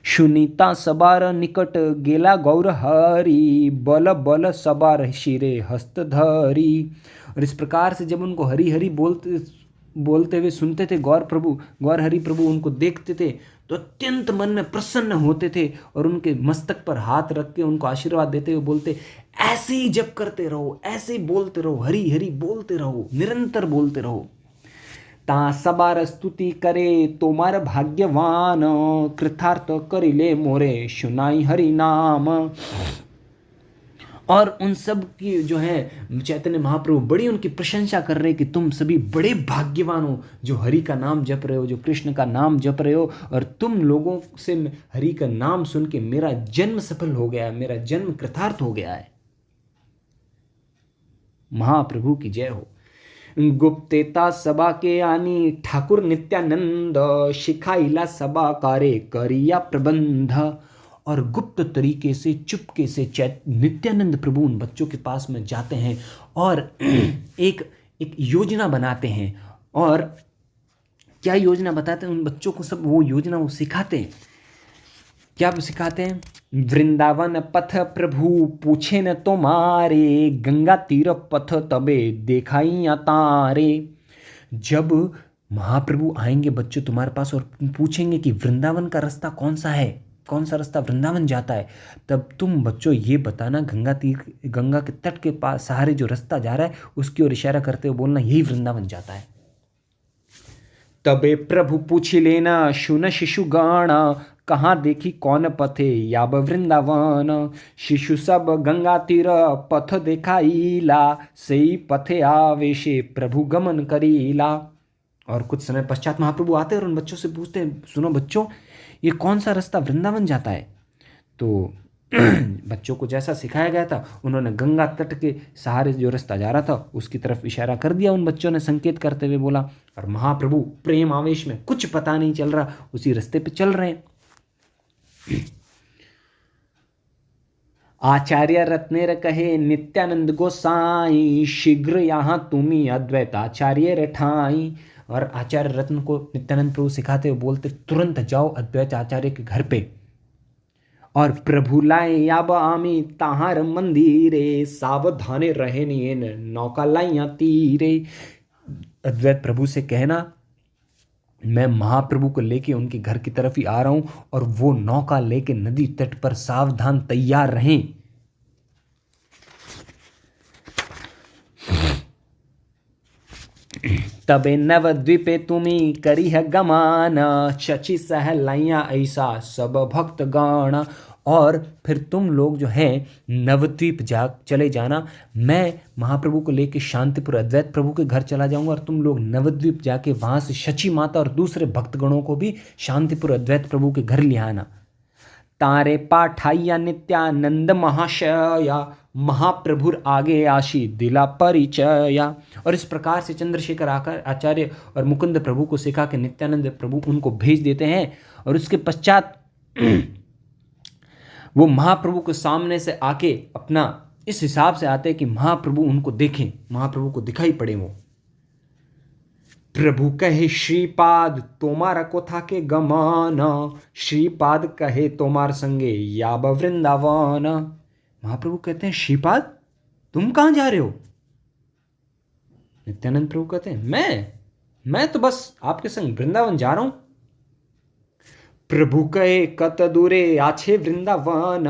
सुनीता सबार निकट गेला गौर हरि, बल बल सबार शिरे हस्त धरी। और इस प्रकार से जब उनको हरि हरि बोलते हुए सुनते थे गौर हरि प्रभु उनको देखते थे तो अत्यंत मन में प्रसन्न होते थे और उनके मस्तक पर हाथ रख के उनको आशीर्वाद देते हुए बोलते, ऐसे ही जप करते रहो, ऐसे ही बोलते रहो, हरि हरि बोलते रहो, निरंतर बोलते रहो। ता सबार स्तुति करे तोमार भाग्यवान, कृतार्थ करिले मोरे सुनाई हरि नाम। और उन सब की जो है चैतन्य महाप्रभु बड़ी उनकी प्रशंसा कर रहे कि तुम सभी बड़े भाग्यवान हो जो हरि का नाम जप रहे हो, जो कृष्ण का नाम जप रहे हो, और तुम लोगों से हरि का नाम सुन के मेरा जन्म सफल हो गया, मेरा जन्म कृतार्थ हो गया है। महाप्रभु की जय हो। गुप्तेता सभा के आनी ठाकुर नित्यानंद, शिखाइला सभा कारे करिया प्रबंध। और गुप्त तरीके से चुपके से नित्यानंद प्रभु उन बच्चों के पास में जाते हैं और एक योजना बनाते हैं। और क्या योजना बताते हैं उन बच्चों को, सब वो योजना वो सिखाते हैं। क्या सिखाते हैं? वृंदावन पथ प्रभु पूछे न तुम्हारे, गंगा तीर पथ तबे देखाई तारे। जब महाप्रभु आएंगे बच्चों तुम्हारे पास और पूछेंगे कि वृंदावन का रास्ता कौन सा है, कौन सा रास्ता वृंदावन जाता है, तब तुम बच्चों ये बताना, गंगा के तट के पास सहारे जो रास्ता जा रहा है उसकी ओर इशारा करते हुए बोलना यही वृंदावन जाता है। तबे प्रभु पूछी लेना सुन शिशु गाना, कहाँ देखी कौन पथे याब वृंदावन। शिशु सब गंगा तीर पथ देखाईला, सही पथे आवेशे प्रभु गमन करीला। और कुछ समय पश्चात महाप्रभु आते हैं और उन बच्चों से पूछते हैं, सुनो बच्चों ये कौन सा रास्ता वृंदावन जाता है? तो बच्चों को जैसा सिखाया गया था उन्होंने गंगा तट के सहारे जो रास्ता जा रहा था उसकी तरफ इशारा कर दिया, उन बच्चों ने संकेत करते हुए बोला। और महाप्रभु प्रेम आवेश में कुछ पता नहीं चल रहा, उसी रास्ते पे चल रहे हैं। आचार्य रत्नेर कहे नित्यानंद गोसाई, शीघ्र यहाँ तुम्ही अद्वैत आचार्य रठाई। और आचार्य रत्न को नित्यानंद प्रभु सिखाते हुए बोलते, तुरंत जाओ अद्वैत आचार्य के घर पे और प्रभु लाए याब आमी ताहार मंदिरे, सावधाने रहे नियन नौका लाइया तीरे। अद्वैत प्रभु से कहना मैं महाप्रभु को लेके उनके घर की तरफ ही आ रहा हूं और वो नौका लेके नदी तट पर सावधान तैयार रहें। तबे नवद्वीपे तुम्ही करी है गमान, शचि सहलाइया ऐसा सब भक्त गण। और फिर तुम लोग जो है नवद्वीप चले जाना, मैं महाप्रभु को लेके शांतिपुर अद्वैत प्रभु के घर चला जाऊंगा और तुम लोग नवद्वीप जाके वहाँ से शची माता और दूसरे भक्तगणों को भी शांतिपुर अद्वैत प्रभु के घर ले आना। तारे पाठाइया नित्यानंद महाशया, महाप्रभुर आगे आशी दिला परिचया। और इस प्रकार से चंद्रशेखर आचार्य और मुकुंद प्रभु को सिखा के नित्यानंद प्रभु उनको भेज देते हैं। और उसके पश्चात वो महाप्रभु के सामने से आके अपना इस हिसाब से आते हैं कि महाप्रभु उनको देखें, महाप्रभु को दिखाई पड़े। वो प्रभु कहे श्रीपाद तोमारा कोथा के गमान, श्रीपाद कहे तोमार संगे याब वृंदावन। महाप्रभु कहते हैं श्रीपाद तुम कहाँ जा रहे हो? नित्यानंद प्रभु कहते हैं मैं तो बस आपके संग वृंदावन जा रहा हूं। प्रभु कहे कत दूरे आछे वृंदावन,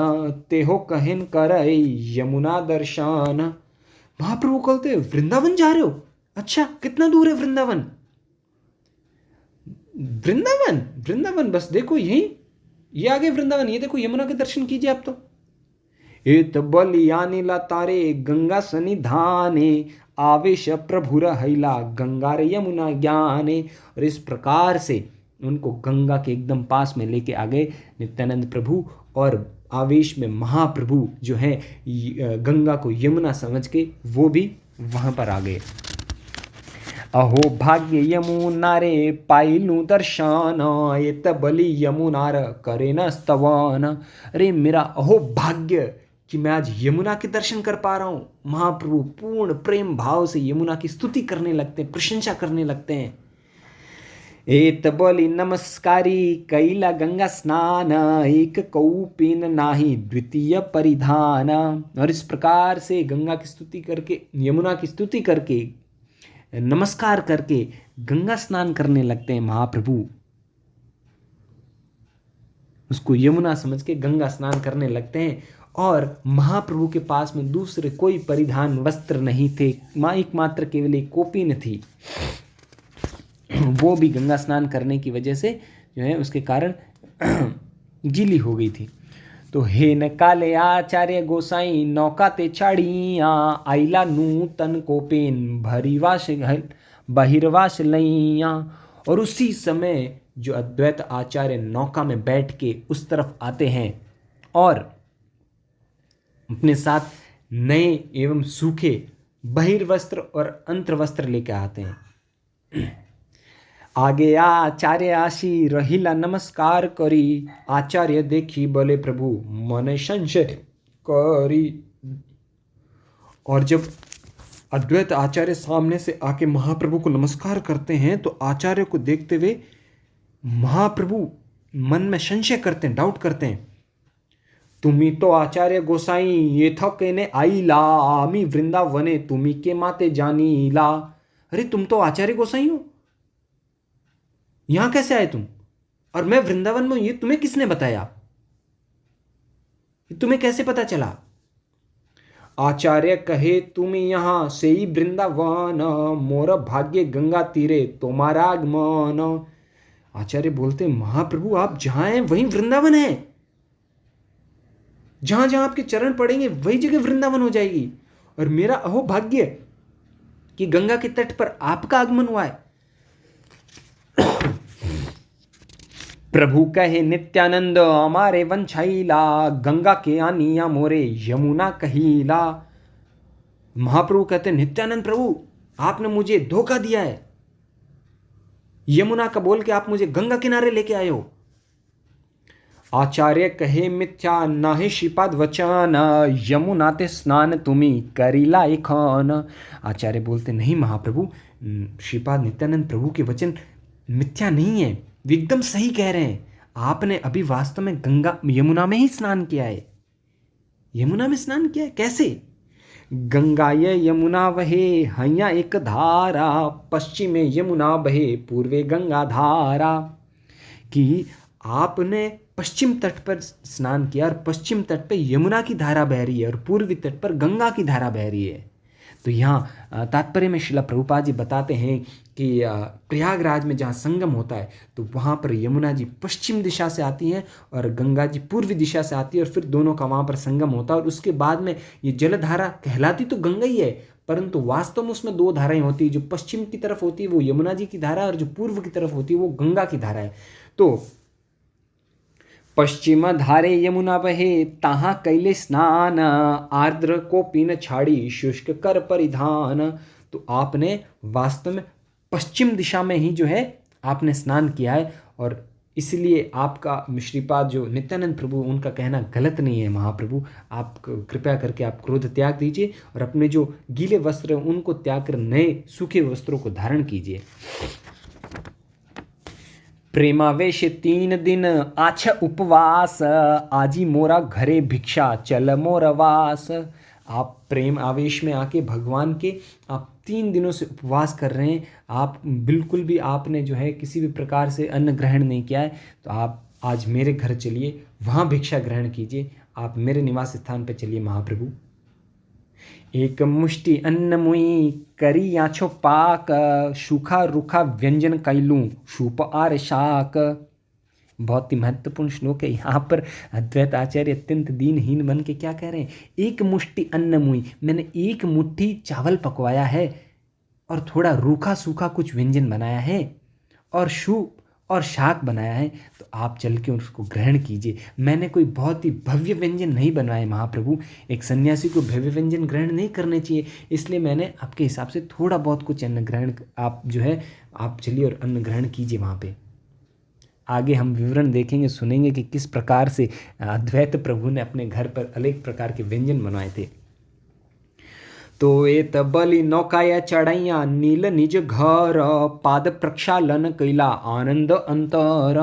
तेहो कहिन करे यमुना दर्शन। महाप्रभु कहते हैं वृंदावन जा रहे हो? अच्छा कितना दूर है वृंदावन? वृंदावन बस देखो यही, ये आगे वृंदावन, ये देखो यमुना के दर्शन कीजिए आप तो। एत बलियानी ला तारे गंगा सनिधाने, आवेश प्रभु रहिला गंगा रे यमुना ज्ञाने। और इस प्रकार से उनको गंगा के एकदम पास में लेके आ गए नित्यानंद प्रभु, और आवेश में महाप्रभु जो है गंगा को यमुना समझ के वो भी वहां पर आ गए। अहो भाग्य यमुना रे पाइलू दर्शन, एत बलि यमुनार करे न स्तवन। अरे मेरा अहो भाग्य कि मैं आज यमुना के दर्शन कर पा रहा हूं। महाप्रभु पूर्ण प्रेम भाव से यमुना की स्तुति करने लगते हैं, प्रशंसा करने लगते हैं। एत बलि नमस्कारी कैला गंगा स्नान, एक कौपिन नाही द्वितीय परिधान। और इस प्रकार से गंगा की स्तुति करके, यमुना की स्तुति करके, नमस्कार करके गंगा स्नान करने लगते हैं महाप्रभु। उसको यमुना समझ के गंगा स्नान करने लगते हैं। और महाप्रभु के पास में दूसरे कोई परिधान वस्त्र नहीं थे, एकमात्र केवल एक कोपिन थी, वो भी गंगा स्नान करने की वजह से जो है उसके कारण गीली हो गई थी। तो हे न काले आचार्य गोसाई नौका ते चाड़िया, आइला नूतन कोपेन भरीवाश बहिर्वाश लैया। और उसी समय जो अद्वैत आचार्य नौका में बैठ के उस तरफ आते हैं और अपने साथ नए एवं सूखे बहिर्वस्त्र और अंतर्वस्त्र लेकर आते हैं। आगे आचार्य आशी रहिला नमस्कार करी, आचार्य देखी बोले प्रभु मन संशय करी। और जब अद्वैत आचार्य सामने से आके महाप्रभु को नमस्कार करते हैं तो आचार्य को देखते हुए महाप्रभु मन में संशय करते हैं, डाउट करते हैं। तुम्ही तो आचार्य गोसाई ये था कहने आईला, आमी वृंदावने तुम्ही के माते जानीला। अरे तुम तो आचार्य गोसाई हो, यहां कैसे आए तुम? और मैं वृंदावन में, ये तुम्हें किसने बताया? ये तुम्हें कैसे पता चला? आचार्य कहे तुम यहाँ से ही वृंदावन, मोर भाग्य गंगा तीरे तुम्हारा आगमन। आचार्य बोलते महाप्रभु आप जहां हैं वहीं वृंदावन है, जहां जहां आपके चरण पड़ेंगे वही जगह वृंदावन हो जाएगी। और मेरा अहो भाग्य कि गंगा के तट पर आपका आगमन हुआ है। प्रभु कहे नित्यानंद हमारे वंशाईला, गंगा के आनिया मोरे यमुना कहीला। महाप्रभु कहते नित्यानंद प्रभु आपने मुझे धोखा दिया है, यमुना का बोल के आप मुझे गंगा किनारे लेके आए हो। आचार्य कहे मिथ्या नाहि श्रीपाद वचन, यमुना ते स्नान तुम्ही करीला एखन। आचार्य बोलते नहीं महाप्रभु, श्रीपाद नित्यानंद प्रभु के वचन मिथ्या नहीं है, वे एकदम सही कह रहे हैं। आपने अभी वास्तव में गंगा यमुना में ही स्नान किया है। यमुना में स्नान किया है कैसे? गंगा ये यमुना वहे हैया एक धारा, पश्चिमे यमुना बहे पूर्वे गंगा धारा। कि आपने पश्चिम तट पर स्नान किया और पश्चिम तट पर यमुना की धारा बह रही है और पूर्वी तट पर गंगा की धारा बह रही है। तो यहाँ तात्पर्य में श्रीला प्रभुपाद जी बताते हैं कि प्रयागराज में जहाँ संगम होता है तो वहाँ पर यमुना जी पश्चिम दिशा से आती हैं और गंगा जी पूर्वी दिशा से आती है, और फिर दोनों का वहाँ पर संगम होता है। और उसके बाद में ये जलधारा कहलाती तो गंगा ही है, परंतु वास्तव में उसमें दो धाराएं होती है। जो पश्चिम की तरफ होती है वो यमुना जी की धारा है, और जो पूर्व की तरफ होती है वो गंगा की धारा है। तो पश्चिम धारे यमुना बहे ताहा कैले स्नान, आर्द्र को पीन छाड़ी शुष्क कर परिधान। तो आपने वास्तव में पश्चिम दिशा में ही जो है आपने स्नान किया है, और इसलिए आपका श्रीपाद जो नित्यानंद प्रभु उनका कहना गलत नहीं है। महाप्रभु आप कृपया करके आप क्रोध त्याग दीजिए और अपने जो गीले वस्त्र हैं उनको त्याग कर नए सूखे वस्त्रों को धारण कीजिए। प्रेमावेश 3 दिन आछ उपवास, आजी मोरा घरे भिक्षा चल मोर वास। आप प्रेम आवेश में आके भगवान के आप 3 दिनों से उपवास कर रहे हैं, आप बिल्कुल भी आपने जो है किसी भी प्रकार से अन्न ग्रहण नहीं किया है, तो आप आज मेरे घर चलिए, वहाँ भिक्षा ग्रहण कीजिए, आप मेरे निवास स्थान पर चलिए महाप्रभु। एक मुष्टि अन्न मुई करी याछो पाक, सूखा रूखा व्यंजन कैलूं सूप आर शाक। बहुत ही महत्वपूर्ण श्लोक है। यहाँ पर अद्वैत आचार्य अत्यंत दीनहीन बन के क्या कह रहे हैं, एक मुष्टि अन्न मुई, मैंने एक मुट्ठी चावल पकवाया है और थोड़ा रूखा सूखा कुछ व्यंजन बनाया है और सूप और शाक बनाया है, तो आप चल के उसको ग्रहण कीजिए। मैंने कोई बहुत ही भव्य व्यंजन नहीं बनवाए महाप्रभु, एक सन्यासी को भव्य व्यंजन ग्रहण नहीं करने चाहिए, इसलिए मैंने आपके हिसाब से थोड़ा बहुत कुछ अन्न ग्रहण, आप जो है आप चलिए और अन्न ग्रहण कीजिए वहाँ पे। आगे हम विवरण देखेंगे, सुनेंगे कि किस प्रकार से अद्वैत प्रभु ने अपने घर पर अनेक प्रकार के व्यंजन बनवाए थे। तो एत बलि नौकाया चढ़ैया नील निज घर, पाद प्रक्षालन कैला आनंद अंतर।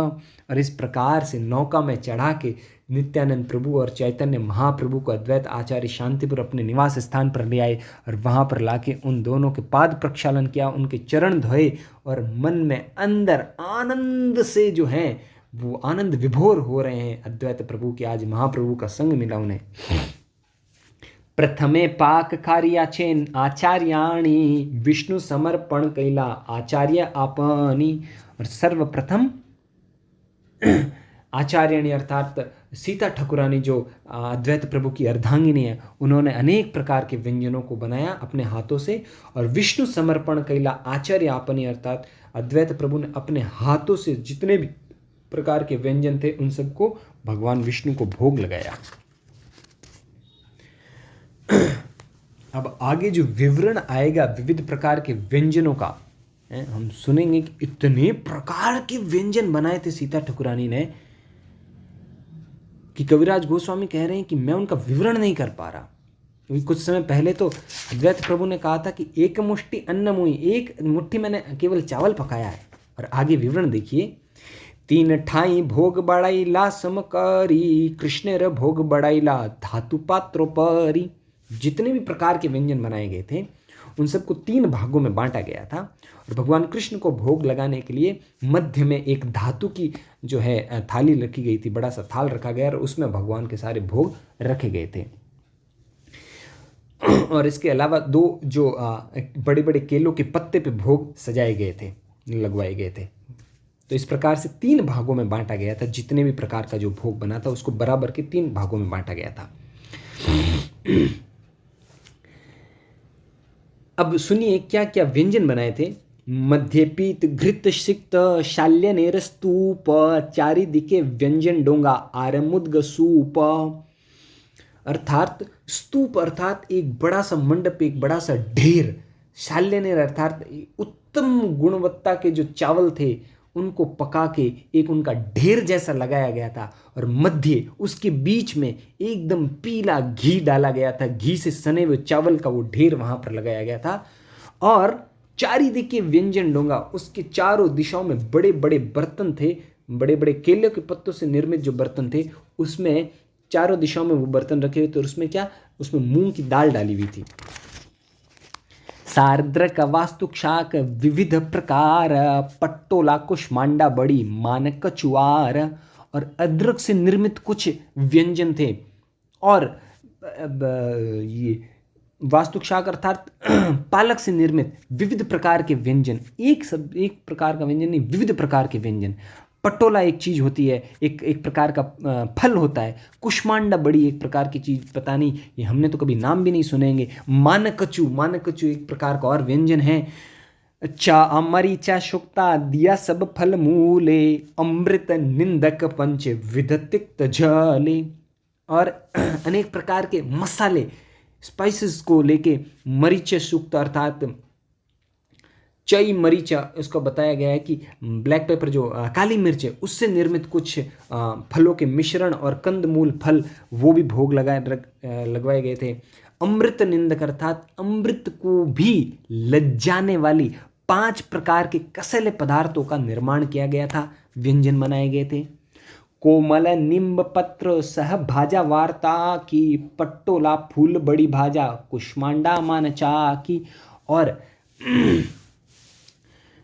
और इस प्रकार से नौका में चढ़ा के नित्यानंद प्रभु और चैतन्य महाप्रभु को अद्वैत आचार्य शांतिपुर अपने निवास स्थान पर ले आए और वहाँ पर लाके उन दोनों के पाद प्रक्षालन किया, उनके चरण धोए और मन में अंदर आनंद से जो है वो आनंद विभोर हो रहे हैं अद्वैत प्रभु के। आज महाप्रभु का संग मिला उन्हें। प्रथमे पाक कार्याचे आचार्याणी, विष्णु समर्पण कैला आचार्य आपनी। और सर्वप्रथम आचार्यणी अर्थात सीता ठाकुरानी जो अद्वैत प्रभु की अर्धांगिनी है, उन्होंने अनेक प्रकार के व्यंजनों को बनाया अपने हाथों से। और विष्णु समर्पण कैला आचार्य आपनी अर्थात अद्वैत प्रभु ने अपने हाथों से जितने भी प्रकार के व्यंजन थे उन सबको भगवान विष्णु को भोग लगाया। अब आगे जो विवरण आएगा विविध प्रकार के व्यंजनों का, हम सुनेंगे कि इतने प्रकार के व्यंजन बनाए थे सीता ठाकुरानी ने कि कविराज गोस्वामी कह रहे हैं कि मैं उनका विवरण नहीं कर पा रहा। क्योंकि कुछ समय पहले तो अद्वैत प्रभु ने कहा था कि एक मुट्ठी अन्न मुई, एक मुट्ठी मैंने केवल चावल पकाया है। और आगे विवरण देखिए, 3 ठाई भोग बढ़ाईला समकारी, कृष्णेर भोग बढ़ाईला धातु पात्रोपरी। जितने भी प्रकार के व्यंजन बनाए गए थे उन सबको 3 भागों में बांटा गया था और भगवान कृष्ण को भोग लगाने के लिए मध्य में एक धातु की जो है थाली रखी गई थी, बड़ा सा थाल रखा गया और उसमें भगवान के सारे भोग रखे गए थे। और इसके अलावा 2 जो बड़े बड़े केलों के पत्ते पे भोग सजाए गए थे, लगवाए गए थे। तो इस प्रकार से 3 भागों में बांटा गया था। जितने भी प्रकार का जो भोग बना था उसको बराबर के 3 भागों में बांटा गया था। अब सुनिए क्या क्या व्यंजन बनाए थे। मध्य पीत घृत सिक्त शाल्य नेर स्तूप, चारिदिके व्यंजन डोंगा आरमुद्ग सूप। अर्थात स्तूप अर्थात एक बड़ा सा मंडप, एक बड़ा सा ढेर। शाल्यनेर अर्थात उत्तम गुणवत्ता के जो चावल थे उनको पका के एक उनका ढेर जैसा लगाया गया था और मध्य उसके बीच में एकदम पीला घी डाला गया था। घी से सने हुए चावल का वो ढेर वहां पर लगाया गया था। और चारिदिके व्यंजन डोंगा, उसके चारों दिशाओं में बड़े बड़े बर्तन थे, बड़े बड़े केले के पत्तों से निर्मित जो बर्तन थे उसमें चारों दिशाओं में वो बर्तन रखे हुए थे। और उसमें क्या, उसमें मूंग की दाल डाली हुई थी। सार्द्रक वास्तुक्षाक विविध प्रकार, पट्टोला कुष्मांडा बड़ी मानक चुआर। और अदरक से निर्मित कुछ व्यंजन थे। और ये वास्तुक्षाक अर्थात पालक से निर्मित विविध प्रकार के व्यंजन, एक प्रकार का व्यंजन नहीं, विविध प्रकार के व्यंजन। पटोला एक चीज होती है, एक प्रकार का फल होता है। कुष्मांडा बड़ी एक प्रकार की चीज, पता नहीं ये हमने तो कभी नाम भी नहीं सुनेंगे। मानकचू एक प्रकार का और व्यंजन है। चा मरीचा शुक्ता दिया सब फल मूले, अमृत निंदक पंच विध तिक्त जले। और अनेक प्रकार के मसाले, स्पाइसेस को लेके मरीच सूक्त अर्थात चई मरीचा, उसको बताया गया है कि ब्लैक पेपर जो काली मिर्च है उससे निर्मित कुछ फलों के मिश्रण और कंदमूल फल वो भी भोग लगवाए गए थे। अमृत निंदक अर्थात अमृत को भी लज्जाने वाली 5 प्रकार के कसले पदार्थों का निर्माण किया गया था, व्यंजन बनाए गए थे। कोमल निम्ब पत्र सह भाजा वार्ता की, पट्टोला फूल बड़ी भाजा कुष्मांडा मानचा की। और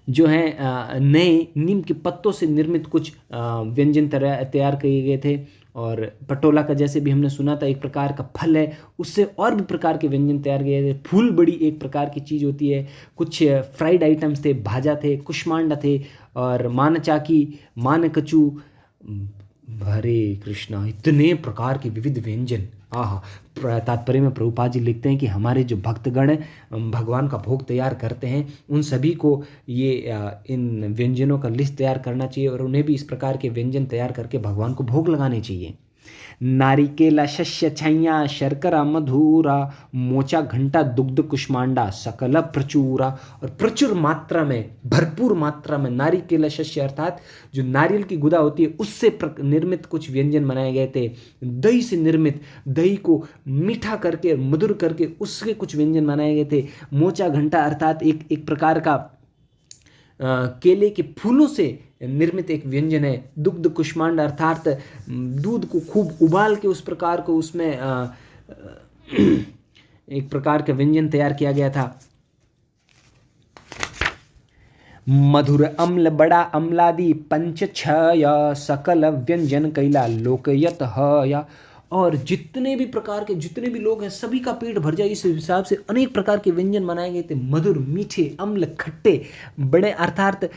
जो है नए नीम के पत्तों से निर्मित कुछ व्यंजन तैयार किए गए थे। और पटोला का जैसे भी हमने सुना था एक प्रकार का फल है, उससे और भी प्रकार के व्यंजन तैयार किए गए थे। फूल बड़ी एक प्रकार की चीज़ होती है। कुछ फ्राइड आइटम्स थे, भाजा थे, कुष्मांडा थे, और मानचाकी, मानकचू। हरे कृष्णा, इतने प्रकार के विविध व्यंजन। तात्पर्य में प्रभुपाद जी लिखते हैं कि हमारे जो भक्तगण भगवान का भोग तैयार करते हैं, उन सभी को ये इन व्यंजनों का लिस्ट तैयार करना चाहिए और उन्हें भी इस प्रकार के व्यंजन तैयार करके भगवान को भोग लगाने चाहिए। नारिकेला शस्य छैया शर्करा मधुरा, मोचा घंटा दुग्ध कुष्मांडा सकल प्रचुरा। और प्रचुर मात्रा में, भरपूर मात्रा में नारिकेला शस्य अर्थात जो नारियल की गुदा होती है उससे निर्मित कुछ व्यंजन बनाए गए थे। दही से निर्मित, दही को मीठा करके मधुर करके उसके कुछ व्यंजन बनाए गए थे। मोचा घंटा अर्थात एक प्रकार का केले के फूलों से निर्मित एक व्यंजन है। दुग्ध कुष्मांड अर्थात दूध को खूब उबाल के उस प्रकार को उसमें एक प्रकार का व्यंजन तैयार किया गया था। मधुर अम्ल बड़ा अम्लादि पंच छय सकल व्यंजन कैला लोकयत हया। और जितने भी लोग हैं सभी का पेट भर जाए इस हिसाब से अनेक प्रकार के व्यंजन बनाए गए थे। मधुर, मीठे, अम्ल, खट्टे, बड़े अर्थात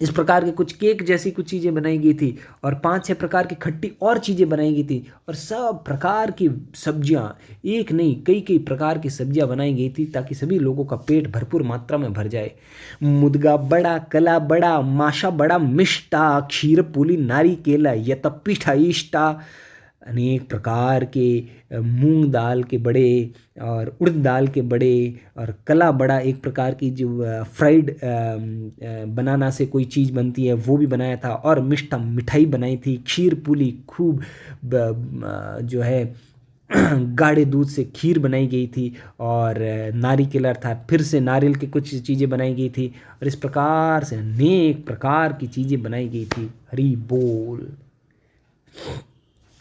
इस प्रकार के कुछ केक जैसी कुछ चीज़ें बनाई गई थी और 5-6 प्रकार की खट्टी और चीज़ें बनाई गई थी। और सब प्रकार की सब्जियां, एक नहीं कई प्रकार की सब्जियां बनाई गई थी ताकि सभी लोगों का पेट भरपूर मात्रा में भर जाए। मुदगा बड़ा, कला बड़ा, माशा बड़ा मिष्टा, क्षीर पुली नारिकेला यत पीठा इष्टा। अनेक प्रकार के मूंग दाल के बड़े और उड़द दाल के बड़े और कला बड़ा एक प्रकार की जो फ्राइड बनाना से कोई चीज़ बनती है वो भी बनाया था। और मिठाई बनाई थी। खीर पुली खूब जो है गाढ़े दूध से खीर बनाई गई थी। और नारिकेल अर्थात फिर से नारियल की कुछ चीज़ें बनाई गई थी। और इस प्रकार से अनेक प्रकार की चीज़ें बनाई गई थी। हरि बोल।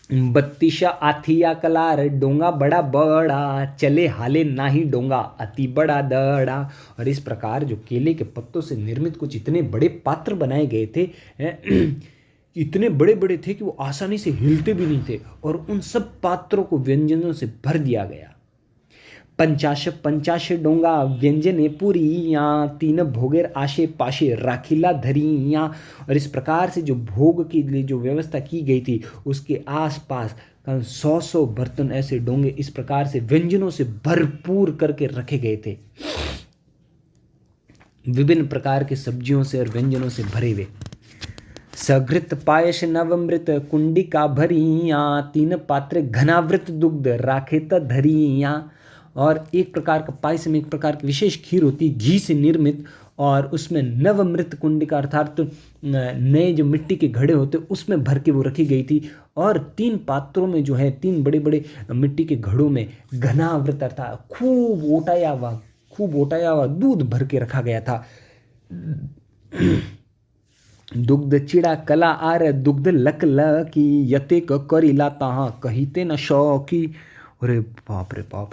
32 आथिया कलार डोंगा बड़ा बड़ा, चले हाले नाही डोंगा अति बड़ा दड़ा। और इस प्रकार जो केले के पत्तों से निर्मित कुछ इतने बड़े पात्र बनाए गए थे, इतने बड़े बड़े थे कि वो आसानी से हिलते भी नहीं थे। और उन सब पात्रों को व्यंजनों से भर दिया गया। 50 डोंगा व्यंजने पूरी या, 3 भोगेर आशे पाशे राखीला धरिया। और इस प्रकार से जो भोग के लिए जो व्यवस्था की गई थी उसके आसपास 100 बर्तन ऐसे डोंगे इस प्रकार से व्यंजनों से भरपूर करके रखे गए थे। विभिन्न प्रकार के सब्जियों से और व्यंजनों से भरे हुए। सघृत पायस नवमृत कुंडिका भरिया, 3 पात्र घनावृत दुग्ध राखेत धरिया। और एक प्रकार का पायस में एक प्रकार की विशेष खीर होती है घी से निर्मित, और उसमें नवमृत कुंडिका अर्थात नए जो मिट्टी के घड़े होते उसमें भर के वो रखी गई थी। और 3 पात्रों में जो है 3 बड़े बड़े मिट्टी के घड़ों में घनावृत अर्थात खूब ओटाया हुआ दूध भर के रखा गया था। दुग्ध चिड़ा कला आर दुग्ध लक लकी, यते करीला ताहा कहिते न शौकी। अरे बाप रे बाप,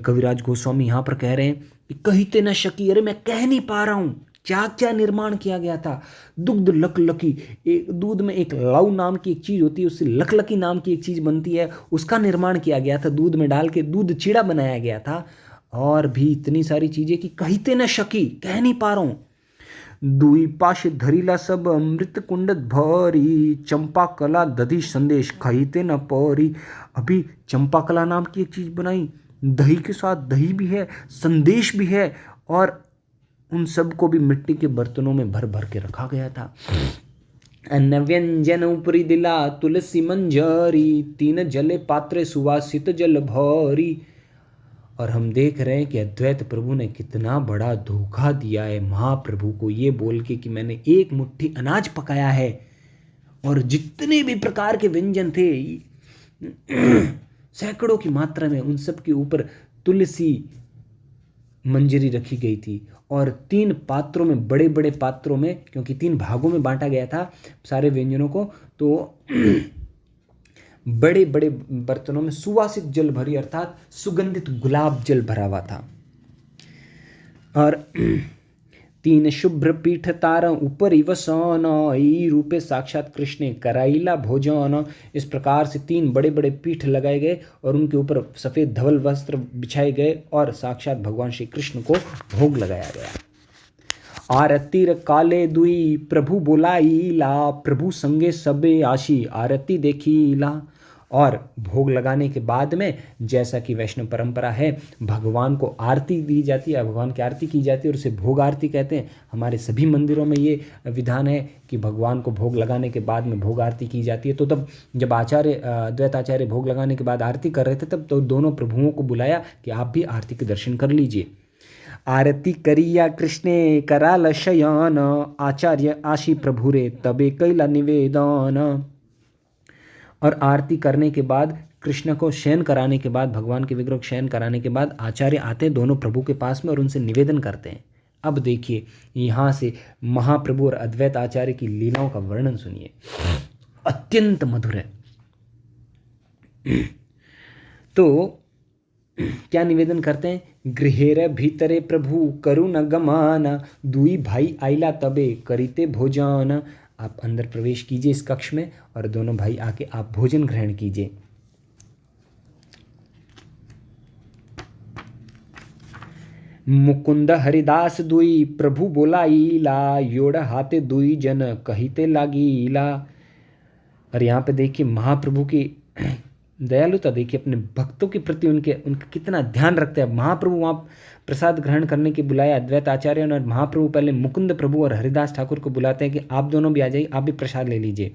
कविराज गोस्वामी यहाँ पर कह रहे हैं कि कहिते न शकी। अरे मैं कह नहीं पा रहा हूँ क्या क्या निर्माण किया गया था। दुग्ध लकलकी, एक दूध में एक लाऊ नाम की एक चीज़ होती है, उससे लकलकी नाम की एक चीज़ बनती है, उसका निर्माण किया गया था। दूध में डाल के दूध चिड़ा बनाया गया था। और भी इतनी सारी चीज़ें कि कहिते न शकी, कह नहीं पा रहा हूँ। दुई पाश धरिला सब अमृत कुंड भरी, चंपा कला दधी संदेश कहिते न पौरी। अभी चंपा कला नाम की एक चीज़ बनाई, दही के साथ दही भी है, संदेश भी है, और उन सब को भी मिट्टी के बर्तनों में भर भर के रखा गया था। अन्न व्यंजन उपरी दिला तुलसी मंजरी, 3 जले पात्रे सुवासित जल भरी। और हम देख रहे हैं कि अद्वैत प्रभु ने कितना बड़ा धोखा दिया है महाप्रभु को, ये बोल के कि मैंने 1 मुट्ठी अनाज पकाया है और जितने भी प्रकार के व्यंजन थे सैकड़ों की मात्रा में, उन सब के ऊपर तुलसी मंजरी रखी गई थी और 3 पात्रों में, बड़े बड़े पात्रों में, क्योंकि 3 भागों में बांटा गया था सारे व्यंजनों को, तो बड़े बड़े बर्तनों में सुवासित जल भरी, अर्थात सुगंधित गुलाब जल भरा हुआ था। और 3 शुभ्र पीठ तार ऊपर वसन, ई रूपे साक्षात कृष्ण कराइला भोजन। इस प्रकार से 3 बड़े बड़े पीठ लगाए गए और उनके ऊपर सफ़ेद धवल वस्त्र बिछाए गए और साक्षात भगवान श्री कृष्ण को भोग लगाया गया। आरतीर काले दुई प्रभु बोलाईला, प्रभु संगे सबे आशी आरती देखीला। और भोग लगाने के बाद में, जैसा कि वैष्णव परंपरा है, भगवान को आरती दी जाती है, भगवान की आरती की जाती है और उसे भोग आरती कहते हैं। हमारे सभी मंदिरों में ये विधान है कि भगवान को भोग लगाने के बाद में भोग आरती की जाती है। तो तब जब अद्वैत आचार्य भोग लगाने के बाद आरती कर रहे थे, तब तो दोनों प्रभुओं को बुलाया कि आप भी आरती के दर्शन कर लीजिए। आरती करिया कृष्णे कराल शयन, आचार्य आशी प्रभु रे तबे कैला निवेदन। और आरती करने के बाद, कृष्ण को शयन कराने के बाद, भगवान के विग्रह को शयन कराने के बाद आचार्य आते हैं दोनों प्रभु के पास में और उनसे निवेदन करते हैं। अब देखिए यहाँ से महाप्रभु और अद्वैत आचार्य की लीलाओं का वर्णन सुनिए, अत्यंत मधुर है। तो क्या निवेदन करते हैं? गृहेर भीतरे प्रभु करुण गमान, दुई भाई आइला तबे करिते भोजन। आप अंदर प्रवेश कीजिए इस कक्ष में और दोनों भाई आके आप भोजन ग्रहण कीजिए। मुकुंद हरिदास दुई प्रभु बोलाईला, योड़ हाथे दुई जन कहिते लागीला। और यहाँ पे देखिए महाप्रभु की दयालुता देखिए, अपने भक्तों के प्रति उनका कितना ध्यान रखते हैं। महाप्रभु वहाँ प्रसाद ग्रहण करने के बुलाया अद्वैत आचार्य ने, और महाप्रभु पहले मुकुंद प्रभु और हरिदास ठाकुर को बुलाते हैं कि आप दोनों भी आ जाइए, आप भी प्रसाद ले लीजिए।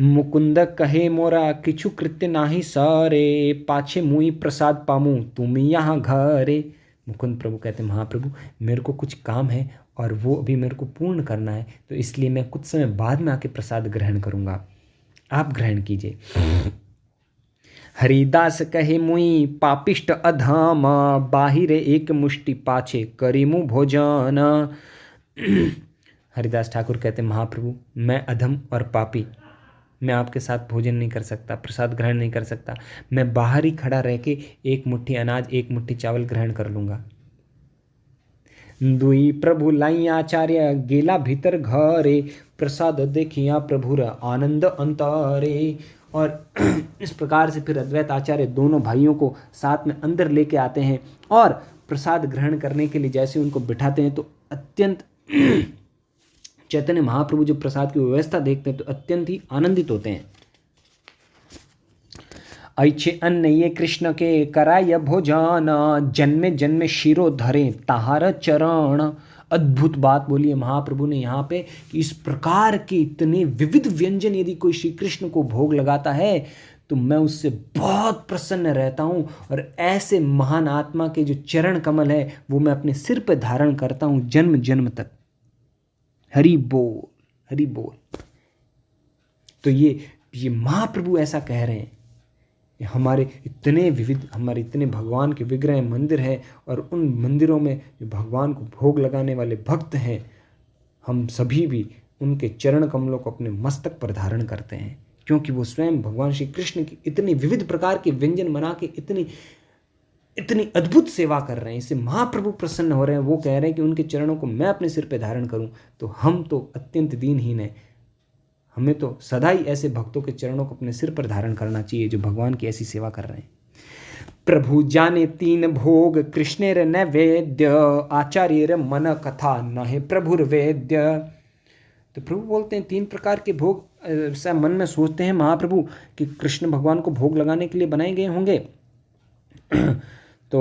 मुकुंद कहे मोरा किछु कृत्य नाही सारे, पाछे मुई प्रसाद पामू तुमी यहाँ घरे। मुकुंद प्रभु कहते हैं महाप्रभु मेरे को कुछ काम है और वो अभी मेरे को पूर्ण करना है, तो इसलिए मैं कुछ समय बाद में आके प्रसाद ग्रहण करूँगा, आप ग्रहण कीजिए। हरिदास कहे मुई पापिष्ट अधम, बाहिरे एक मुष्टि पाछे करीमु भोजन। हरिदास ठाकुर कहते महाप्रभु मैं अधम और पापी, मैं आपके साथ भोजन नहीं कर सकता, प्रसाद ग्रहण नहीं कर सकता, मैं बाहर ही खड़ा रह के एक मुट्ठी अनाज, एक मुट्ठी चावल ग्रहण कर लूँगा। दुई प्रभु लाई आचार्य गेला भीतर घरे, प्रसाद देखिया प्रभुर आनंद अंतरे। और इस प्रकार से फिर अद्वैत आचार्य दोनों भाइयों को साथ में अंदर लेके आते हैं और प्रसाद ग्रहण करने के लिए जैसे उनको बिठाते हैं तो अत्यंत चैतन्य महाप्रभु जो प्रसाद की व्यवस्था देखते हैं तो अत्यंत ही आनंदित होते हैं। ऐछे अन्न ये कृष्ण के कराय भोजन, जन्मे जन्मे शिरो धरे ताहार चरण। अद्भुत बात बोली है महाप्रभु ने यहाँ पे कि इस प्रकार के इतने विविध व्यंजन यदि कोई श्री कृष्ण को भोग लगाता है तो मैं उससे बहुत प्रसन्न रहता हूँ, और ऐसे महान आत्मा के जो चरण कमल है वो मैं अपने सिर पर धारण करता हूँ जन्म जन्म तक। हरि बोल, हरि बोल। तो ये महाप्रभु ऐसा कह रहे हैं, हमारे इतने विविध, हमारे इतने भगवान के विग्रह मंदिर हैं और उन मंदिरों में जो भगवान को भोग लगाने वाले भक्त हैं, हम सभी भी उनके चरण कमलों को अपने मस्तक पर धारण करते हैं, क्योंकि वो स्वयं भगवान श्री कृष्ण की इतनी विविध प्रकार के व्यंजन बना के इतनी अद्भुत सेवा कर रहे हैं। इससे महाप्रभु प्रसन्न हो रहे हैं। वो कह रहे हैं कि उनके चरणों को मैं अपने सिर पर धारण करूं, तो हम तो अत्यंत दीनहीन हैं, हमें तो सदा ही ऐसे भक्तों के चरणों को अपने सिर पर धारण करना चाहिए जो भगवान की ऐसी सेवा कर रहे हैं। प्रभु जाने 3 भोग कृष्णेर नैवेद्य, आचार्यर मन कथा नहे प्रभुर वेद्य। तो प्रभु बोलते हैं 3 प्रकार के भोग ऐसा मन में सोचते हैं महाप्रभु कि कृष्ण भगवान को भोग लगाने के लिए बनाए गए होंगे। तो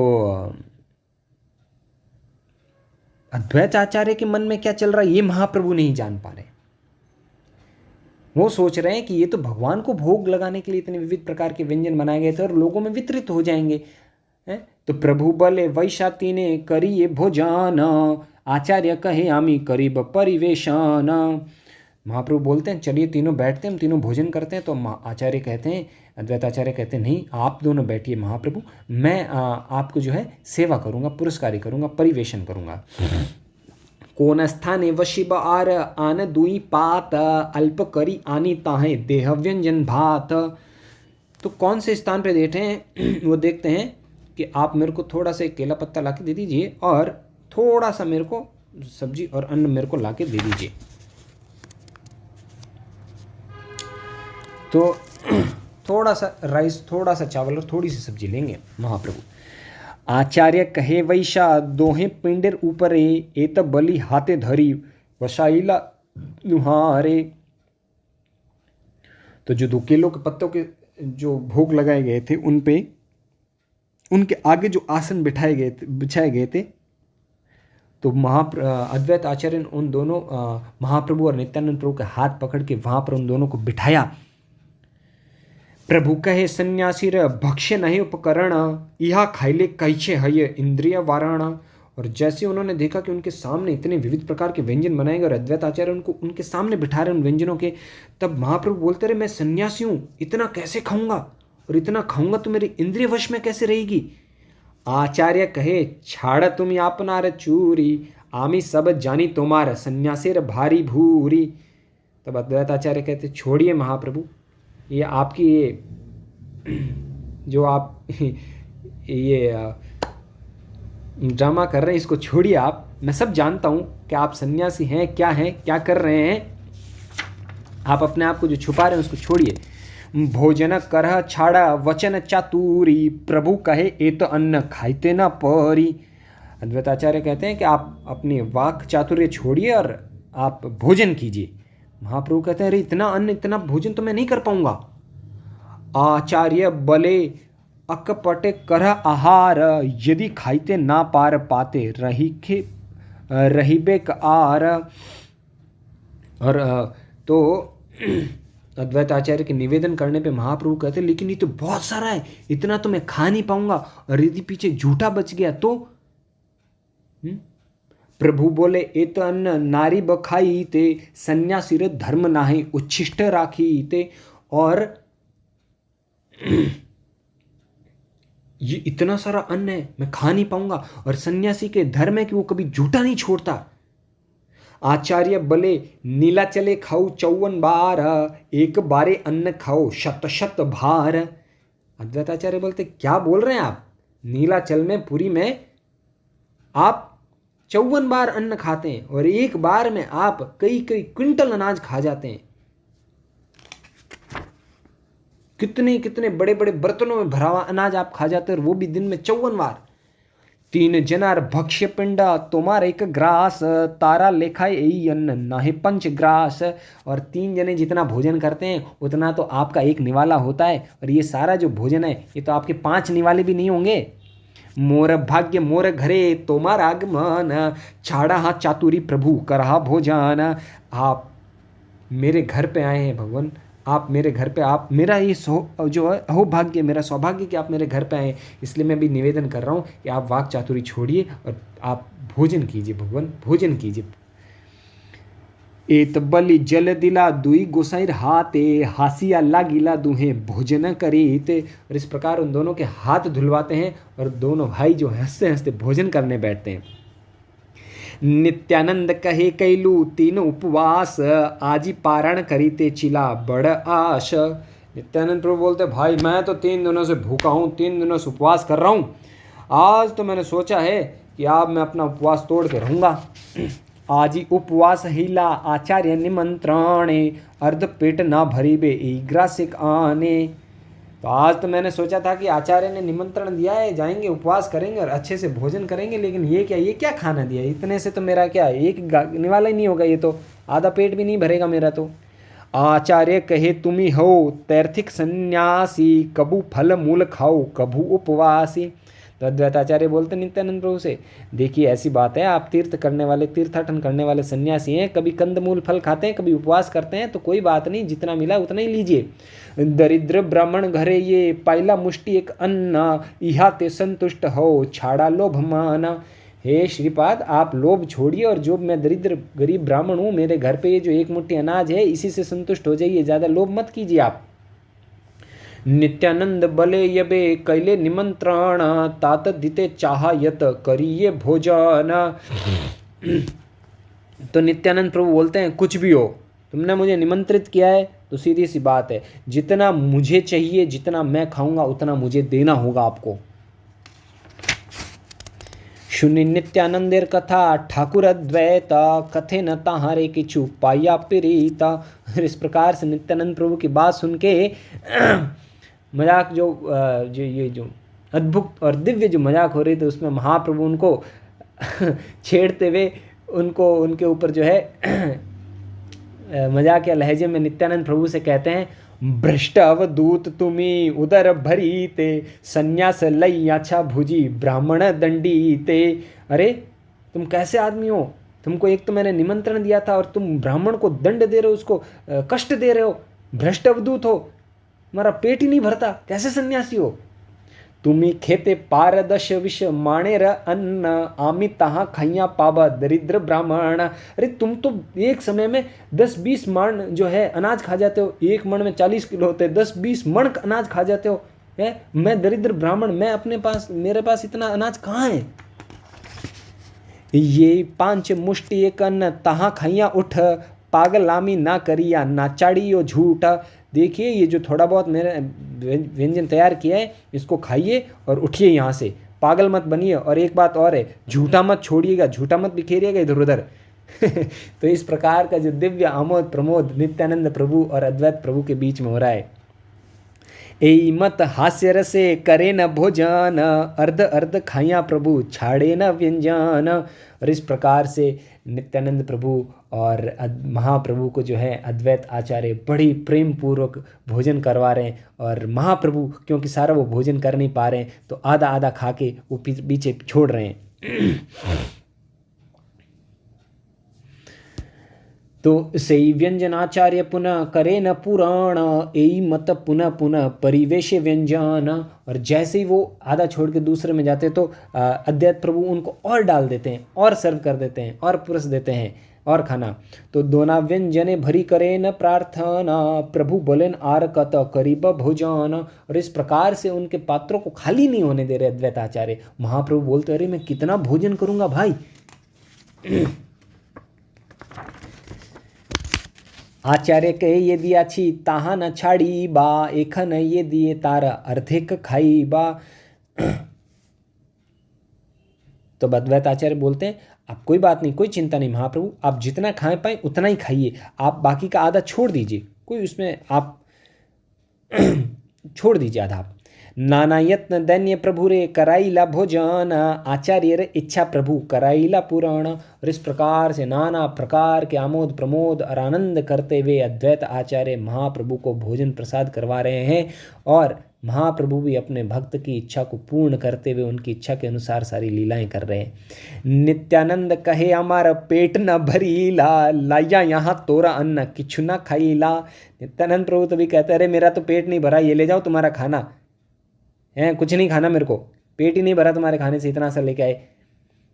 अद्वैत आचार्य के मन में क्या चल रहा है ये महाप्रभु नहीं जान पा रहे। वो सोच रहे हैं कि ये तो भगवान को भोग लगाने के लिए इतने विविध प्रकार के व्यंजन बनाए गए थे और लोगों में वितरित हो जाएंगे। तो प्रभु बोले वैशाती ने करिए भोजन, आचार्य कहे आमी करीब परिवेशन। महाप्रभु बोलते हैं चलिए तीनों बैठते हैं, हम तीनों भोजन करते हैं। तो आचार्य कहते हैं, अद्वैत आचार्य कहते हैं नहीं, आप दोनों बैठिए महाप्रभु, मैं आपको जो है सेवा करूँगा, पुरस्कारी करूँगा, परिवेशन करूँगा। कोन स्थाने वशिब आर आन दुई पात अल्प करी आनी ताहे देह व्यंजन भात। तो कौन से स्थान पे बैठे हैं वो देखते हैं कि आप मेरे को थोड़ा सा केला पत्ता ला के दे दीजिए और थोड़ा सा मेरे को सब्जी और अन्न मेरे को ला के दे दीजिए। तो थोड़ा सा राइस, थोड़ा सा चावल और थोड़ी सी सब्जी लेंगे महाप्रभु। आचार्य कहे वैशा दोहे पिंडर ऊपरे एत बलि हाथे धरी वशाइला नुहारे। तो जो 2 केलों के पत्तों के जो भोग लगाए गए थे उन पे, उनके आगे जो आसन बिछाए गए थे, तो अद्वैत आचार्य ने उन दोनों महाप्रभु और नित्यानंद प्रभु के हाथ पकड़ के वहां पर उन दोनों को बिठाया। प्रभु कहे सन्यासी रे भक्ष्य नहीं उपकरण, यह खाइले कैचे हय इंद्रिय वारण। और जैसे उन्होंने देखा कि उनके सामने इतने विविध प्रकार के व्यंजन बनाए गए और अद्वैत आचार्य उनको उनके सामने बिठा रहे उन व्यंजनों के, तब महाप्रभु बोलते रहे मैं सन्यासी हूँ, इतना कैसे खाऊंगा, और इतना खाऊंगा तो मेरी इंद्रिय वश में कैसे रहेगी। आचार्य कहे छाड़ तुम आपनार चूरी, आमी सब जानी तुम्हारा सन्यासीर भारी भूरी। तब अद्वैत आचार्य कहते छोड़िए महाप्रभु, ये आपकी ये जो आप ये ड्रामा कर रहे हैं इसको छोड़िए आप, मैं सब जानता हूँ कि आप सन्यासी हैं, क्या कर रहे हैं, आप अपने आप को जो छुपा रहे हैं उसको छोड़िए। भोजन करह छाड़ा वचन चातुरी, प्रभु कहे ए तो अन्न खाइते न परी। अद्वैत आचार्य कहते हैं कि आप अपनी वाक चातुर्य छोड़िए और आप भोजन कीजिए। महाप्रभु कहते हैं अरे इतना अन्न, इतना भोजन तो मैं नहीं कर पाऊंगा। आचार्य बले अकपटे करह आहार, यदि खाइते ना पार पाते रहीबेक आर। और तो अद्वैत आचार्य के निवेदन करने पे महाप्रभु कहते लेकिन ये तो बहुत सारा है, इतना तो मैं खा नहीं पाऊंगा, और यदि पीछे झूठा बच गया तो। प्रभु बोले एत अन्न नारी बखाई ते, सन्यासी रे धर्म नाहि उच्छिष्ट राखी ते। और ये इतना सारा अन्न है, मैं खा नहीं पाऊंगा, और सन्यासी के धर्म है कि वो कभी झूठा नहीं छोड़ता। आचार्य बले नीला चले खाओ 54 बार, एक बारे अन्न खाओ शत शत भार। अद्वैत आचार्य बोलते क्या बोल रहे हैं आप, नीलाचल में पुरी में आप 54 बार अन्न खाते हैं और एक बार में आप कई कई क्विंटल अनाज खा जाते हैं। कितने कितने बड़े बड़े बर्तनों में भरा हुआ अनाज आप खा जाते हैं, और वो भी दिन में 54 बार। 3 जनार भक्ष्य पिंडा तुम्हारा एक ग्रास, तारा लेखाए यही अन्न नाहे 5 ग्रास। और 3 जने जितना भोजन करते हैं उतना तो आपका एक निवाला होता है, और ये सारा जो भोजन है ये तो आपके 5 निवाले भी नहीं होंगे। मोर भाग्य मोर घरे तोमार आगमन, छाड़ा हाथ चातुरी प्रभु करहा भोजन। आप मेरे घर पे आए हैं भगवान, आप मेरे घर पे, आप मेरा ये जो है अहोभाग्य, मेरा सौभाग्य कि आप मेरे घर पे आए, इसलिए मैं भी निवेदन कर रहा हूँ कि आप वाक चातुरी छोड़िए और आप भोजन कीजिए भगवान, भोजन कीजिए। एत बलि जल दिला दुई गोसाईर हाथे, हासिया लागिला दुहे भोजन करीते। और इस प्रकार उन दोनों के हाथ धुलवाते हैं और दोनों भाई जो हंसते हंसते भोजन करने बैठते हैं। नित्यानंद कहे कैलू 3 उपवास, आजी पारण करीते चिला बड़ आश। नित्यानंद प्रभु बोलते भाई मैं तो 3 दिनों से भूखा हूँ, 3 दिनों से उपवास कर रहा हूँ, आज तो मैंने सोचा है कि आज मैं अपना उपवास तोड़ के रहूँगा। आजी उपवास हिला आचार्य निमंत्रणे, अर्ध पेट ना भरी बे ग्रासिक आने। तो आज तो मैंने सोचा था कि आचार्य ने निमंत्रण दिया है, जाएंगे उपवास करेंगे और अच्छे से भोजन करेंगे, लेकिन ये क्या खाना दिया, इतने से तो मेरा क्या एक निवाला ही नहीं होगा, ये तो आधा पेट भी नहीं भरेगा मेरा तो। आचार्य कहे तुम्ही हो तैर्थिक सन्यासी, कबू फल मूल खाओ कबू उपवासी। तो अद्वैत आचार्य बोलते नित्यानंद प्रभु से देखिए ऐसी बात है, आप तीर्थ करने वाले, तीर्थाटन करने वाले सन्यासी हैं, कभी कंदमूल फल खाते हैं, कभी उपवास करते हैं, तो कोई बात नहीं, जितना मिला उतना ही लीजिए। दरिद्र ब्राह्मण घरे ये पाइला मुष्टि एक अन्न, इहा ते संतुष्ट हो छाड़ा लोभ माना। हे श्रीपाद, आप लोभ छोड़िए और जो मैं दरिद्र गरीब ब्राह्मण हूँ, मेरे घर पे ये जो एक मुट्ठी अनाज है इसी से संतुष्ट हो जाइए, ज़्यादा लोभ मत कीजिए आप। नित्यानंद बले यबे कैले निमंत्रण, तात दिते चाह यत करिए भोजन। तो नित्यानंद प्रभु बोलते हैं, कुछ भी हो, तुमने मुझे निमंत्रित किया है तो सीधी सी बात है, जितना मुझे चाहिए, जितना मैं खाऊंगा उतना मुझे देना होगा आपको। शुनि नित्यानंदेर कथा ठाकुर अद्वैत, कथे न ताहारे किछु पाया प्रीता। इस प्रकार से नित्यानंद प्रभु की बात सुन के मजाक जो ये जो अद्भुत और दिव्य जो मजाक हो रही थी, उसमें महाप्रभु उनको छेड़ते हुए उनको उनके ऊपर जो है मजाक या लहजे में नित्यानंद प्रभु से कहते हैं, भ्रष्ट अवधूत तुम्ही उदर भरी ते, संन्यास लई अच्छा भुजी ब्राह्मण दंडी ते। अरे तुम कैसे आदमी हो, तुमको एक तो मैंने निमंत्रण दिया था और तुम ब्राह्मण को दंड दे रहे हो, उसको कष्ट दे रहे हो, भ्रष्ट अवधूत हो, तुम्हारा पेट ही नहीं भरता, कैसे सन्यासी हो। तुम्ही खेते पारदश विष माणेर अन्न, आमी तहाँ खैया पाबा दरिद्र ब्राह्मण। अरे तुम तो एक समय में 10-20 मण जो है अनाज खा जाते हो, एक मण में 40 किलो होते हैं, 10-20 मण अनाज खा जाते हो है। मैं दरिद्र ब्राह्मण, मेरे पास इतना अनाज कहाँ है। ये 5 मुष्टि एक अन्न तहाँ खैया उठ, पागलामी ना करिया नाचाड़ियो झूठ। देखिए ये जो थोड़ा बहुत मैंने व्यंजन तैयार किया है, इसको खाइए और उठिए यहाँ से, पागल मत बनिए। और एक बात और है, झूठा मत छोड़िएगा, झूठा मत बिखेरिएगा इधर उधर। तो इस प्रकार का जो दिव्य आमोद प्रमोद नित्यानंद प्रभु और अद्वैत प्रभु के बीच में हो रहा है। ए मत हास्य रसे करे न भोजन, अर्ध अर्ध खाया प्रभु छाड़े न व्यंजन। और इस प्रकार से नित्यानंद प्रभु और महाप्रभु को जो है अद्वैत आचार्य बड़ी प्रेम पूर्वक भोजन करवा रहे हैं। और महाप्रभु क्योंकि सारा वो भोजन कर नहीं पा रहे हैं, तो आधा आधा खा के वो पीछे छोड़ रहे हैं। तो सही व्यंजनाचार्य पुनः करे न पुराण, एई मत पुनः पुनः परिवेश व्यंजन। और जैसे ही वो आधा छोड़ के दूसरे में जाते तो अद्वैत प्रभु उनको और डाल देते हैं और सर्व कर देते हैं और पुरस देते हैं और खाना। तो दोना व्यंजने भरी करे न प्रार्थना, प्रभु बोलेन आर कत करीब भोजन। और इस प्रकार से उनके पात्रों को खाली नहीं होने दे रहे अद्वैत आचार्य। महाप्रभु बोलते, अरे मैं कितना भोजन करूंगा भाई। आचार्य कहे ये दिया छी ताहा न छाड़ी बा, एखन ये दिए तारा अर्धेक खाई बा। तो अद्वैत आचार्य बोलते हैं, आप कोई बात नहीं, कोई चिंता नहीं महाप्रभु, आप जितना खाए पाए उतना ही खाइए, आप बाकी का आधा छोड़ दीजिए, कोई उसमें आप छोड़ दीजिए आधा। नाना यत्न दैन्य प्रभु रे कराइला भोजन, आचार्य रे इच्छा प्रभु कराइला पुराण। और इस प्रकार से नाना प्रकार के आमोद प्रमोद और आनंद करते हुए अद्वैत आचार्य महाप्रभु को भोजन प्रसाद करवा रहे हैं। और महाप्रभु भी अपने भक्त की इच्छा को पूर्ण करते हुए उनकी इच्छा के अनुसार सारी लीलाएं कर रहे हैं। नित्यानंद कहे हमारा पेट न भरीला, लाया यहाँ तोरा अन्न किछु न खाईला। नित्यानंद प्रभु तो भी कहते हैं, अरे मेरा तो पेट नहीं भरा, ये ले जाओ तुम्हारा खाना है, कुछ नहीं खाना मेरे को, पेट ही नहीं भरा तुम्हारे खाने से, इतना सा लेके आए।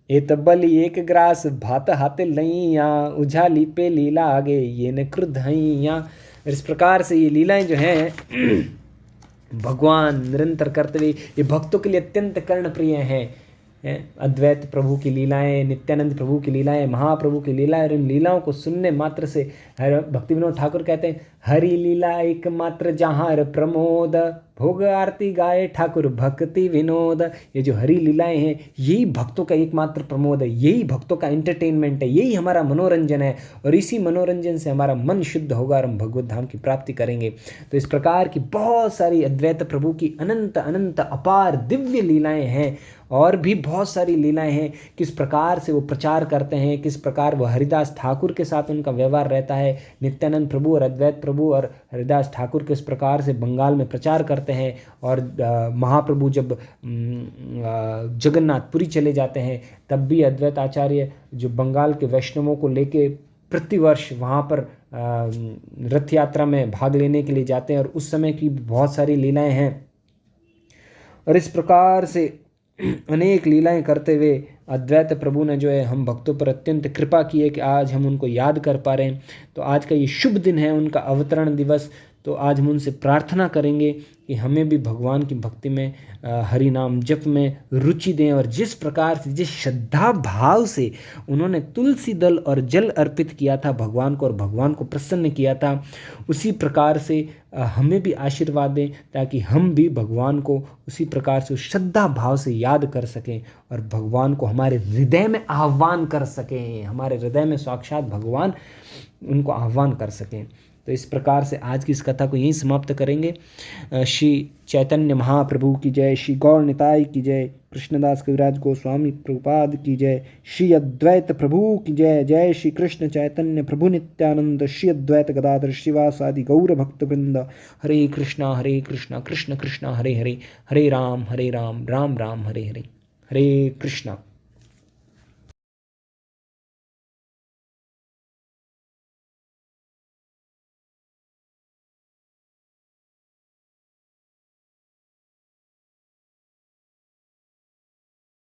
ए तब्बली एक ग्रास भात हाथे लैया, उझाली पे लीला आगे ये न क्रुद्धैया। इस प्रकार से ये लीलाएं जो हैं भगवान निरंतर करते हुए ये भक्तों के लिए अत्यंत कर्णप्रिय हैं। अद्वैत प्रभु की लीलाएं, नित्यानंद प्रभु की लीलाएं, महाप्रभु की लीलाएं, और इन लीलाओं को सुनने मात्र से भक्ति विनोद ठाकुर कहते हैं, हरि लीला एक मात्र जहाँ प्रमोद, भोग आरती गाए ठाकुर भक्ति विनोद। ये जो हरि लीलाएं हैं यही भक्तों का एकमात्र प्रमोद है, यही भक्तों का एंटरटेनमेंट है, यही हमारा मनोरंजन है। और इसी मनोरंजन से हमारा मन शुद्ध होगा और हम भगवत धाम की प्राप्ति करेंगे। तो इस प्रकार की बहुत सारी अद्वैत प्रभु की अनंत अनंत अपार दिव्य लीलाएं हैं। और भी बहुत सारी लीलाएं हैं, किस प्रकार से वो प्रचार करते हैं, किस प्रकार वो हरिदास ठाकुर के साथ उनका व्यवहार रहता है। नित्यानंद प्रभु और अद्वैत प्रभु और हरिदास ठाकुर किस प्रकार से बंगाल में प्रचार करते हैं। और महाप्रभु जब जगन्नाथपुरी चले जाते हैं तब भी अद्वैत आचार्य जो बंगाल के वैष्णवों को लेके प्रतिवर्ष वहाँ पर रथ यात्रा में भाग लेने के लिए जाते हैं। और उस समय की बहुत सारी लीलाएं हैं। और इस प्रकार से अनेक लीलाएं करते हुए अद्वैत प्रभु ने जो है हम भक्तों पर अत्यंत कृपा की है कि आज हम उनको याद कर पा रहे हैं। तो आज का ये शुभ दिन है उनका अवतरण दिवस। तो आज हम उनसे प्रार्थना करेंगे कि हमें भी भगवान की भक्ति में, हरि नाम जप में रुचि दें, और जिस प्रकार से, जिस श्रद्धा भाव से उन्होंने तुलसी दल और जल अर्पित किया था भगवान को और भगवान को प्रसन्न किया था, उसी प्रकार से हमें भी आशीर्वाद दें, ताकि हम भी भगवान को उसी प्रकार से श्रद्धा भाव से याद कर सकें और भगवान को हमारे हृदय में आह्वान कर सकें, हमारे हृदय में साक्षात भगवान उनको आह्वान कर सकें। तो इस प्रकार से आज की इस कथा को यहीं समाप्त करेंगे। श्री चैतन्य महाप्रभु की जय, श्री गौर निताय की जय, कृष्णदास कविराज गोस्वामी प्रभुपाद की जय, श्री अद्वैत प्रभु की जय। जय श्री कृष्ण चैतन्य प्रभु नित्यानंद, श्री अद्वैत गदाधर श्रीवासादि गौर भक्त वृंद। हरे कृष्णा कृष्ण कृष्ण हरे हरे, हरे राम राम राम हरे हरे। हरे कृष्णा।